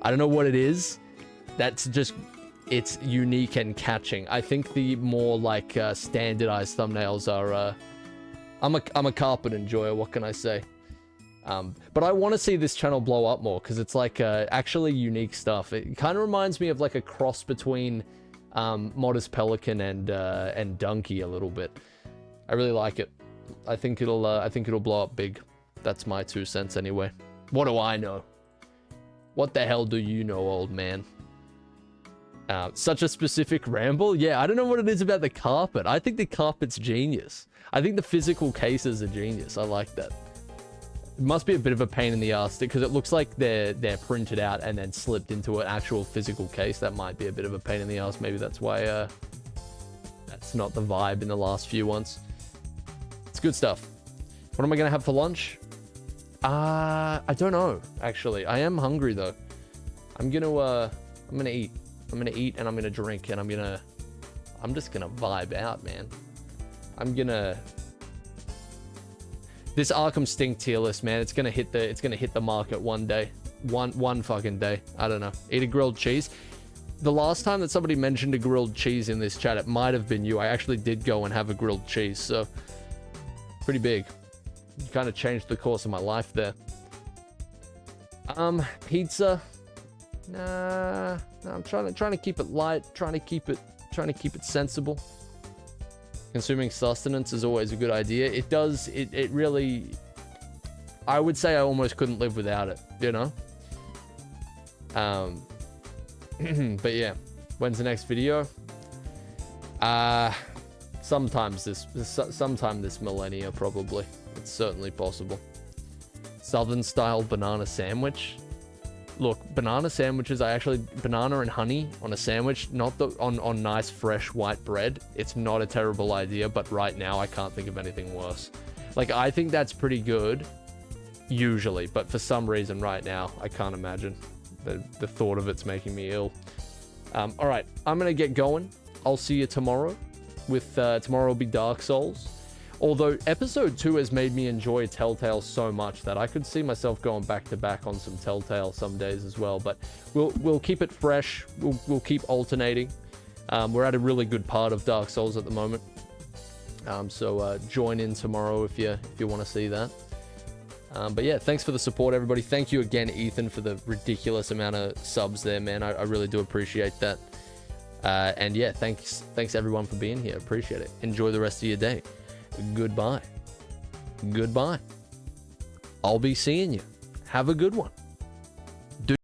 I don't know what it is. That's just, it's unique and catching. I think the more like standardized thumbnails are, I'm a carpet enjoyer, what can I say? But I want to see this channel blow up more, because it's like actually unique stuff. It kind of reminds me of like a cross between Modest Pelican and Donkey a little bit. I really like it. I think it'll blow up big. That's my 2 cents anyway. What do I know? What the hell do you know, old man? Such a specific ramble? Yeah, I don't know what it is about the carpet. I think the carpet's genius. I think the physical cases are genius. I like that. It must be a bit of a pain in the ass, because it looks like they're printed out and then slipped into an actual physical case. That might be a bit of a pain in the ass. Maybe that's why that's not the vibe in the last few ones. It's good stuff. What am I gonna have for lunch? I don't know, actually. I am hungry though. I'm gonna eat. I'm gonna eat and I'm gonna drink and I'm just gonna vibe out, man. This Arkham Stink tier list, man, it's gonna hit the market one day. One fucking day. I don't know. Eat a grilled cheese. The last time that somebody mentioned a grilled cheese in this chat, it might have been you. I actually did go and have a grilled cheese, so pretty big. Kind of changed the course of my life there. Pizza. Nah, I'm trying to keep it light, trying to keep it sensible. Consuming sustenance is always a good idea. It really, I would say I almost couldn't live without it, you know? But yeah, when's the next video? Sometime this millennia, probably. It's certainly possible. Southern style banana sandwich. Look, banana sandwiches, banana and honey on a sandwich, not on nice fresh white bread. It's not a terrible idea, but right now I can't think of anything worse. Like, I think that's pretty good, usually, but for some reason right now, I can't imagine. The thought of it's making me ill. All right, I'm gonna get going. I'll see you tomorrow. Tomorrow will be Dark Souls. Although episode 2 has made me enjoy Telltale so much that I could see myself going back to back on some Telltale some days as well. But we'll keep it fresh. We'll keep alternating. We're at a really good part of Dark Souls at the moment. So join in tomorrow if you want to see that. But yeah, thanks for the support, everybody. Thank you again, Ethan, for the ridiculous amount of subs there, man. I really do appreciate that. And yeah, thanks everyone for being here. Appreciate it. Enjoy the rest of your day. Goodbye. I'll be seeing you. Have a good one.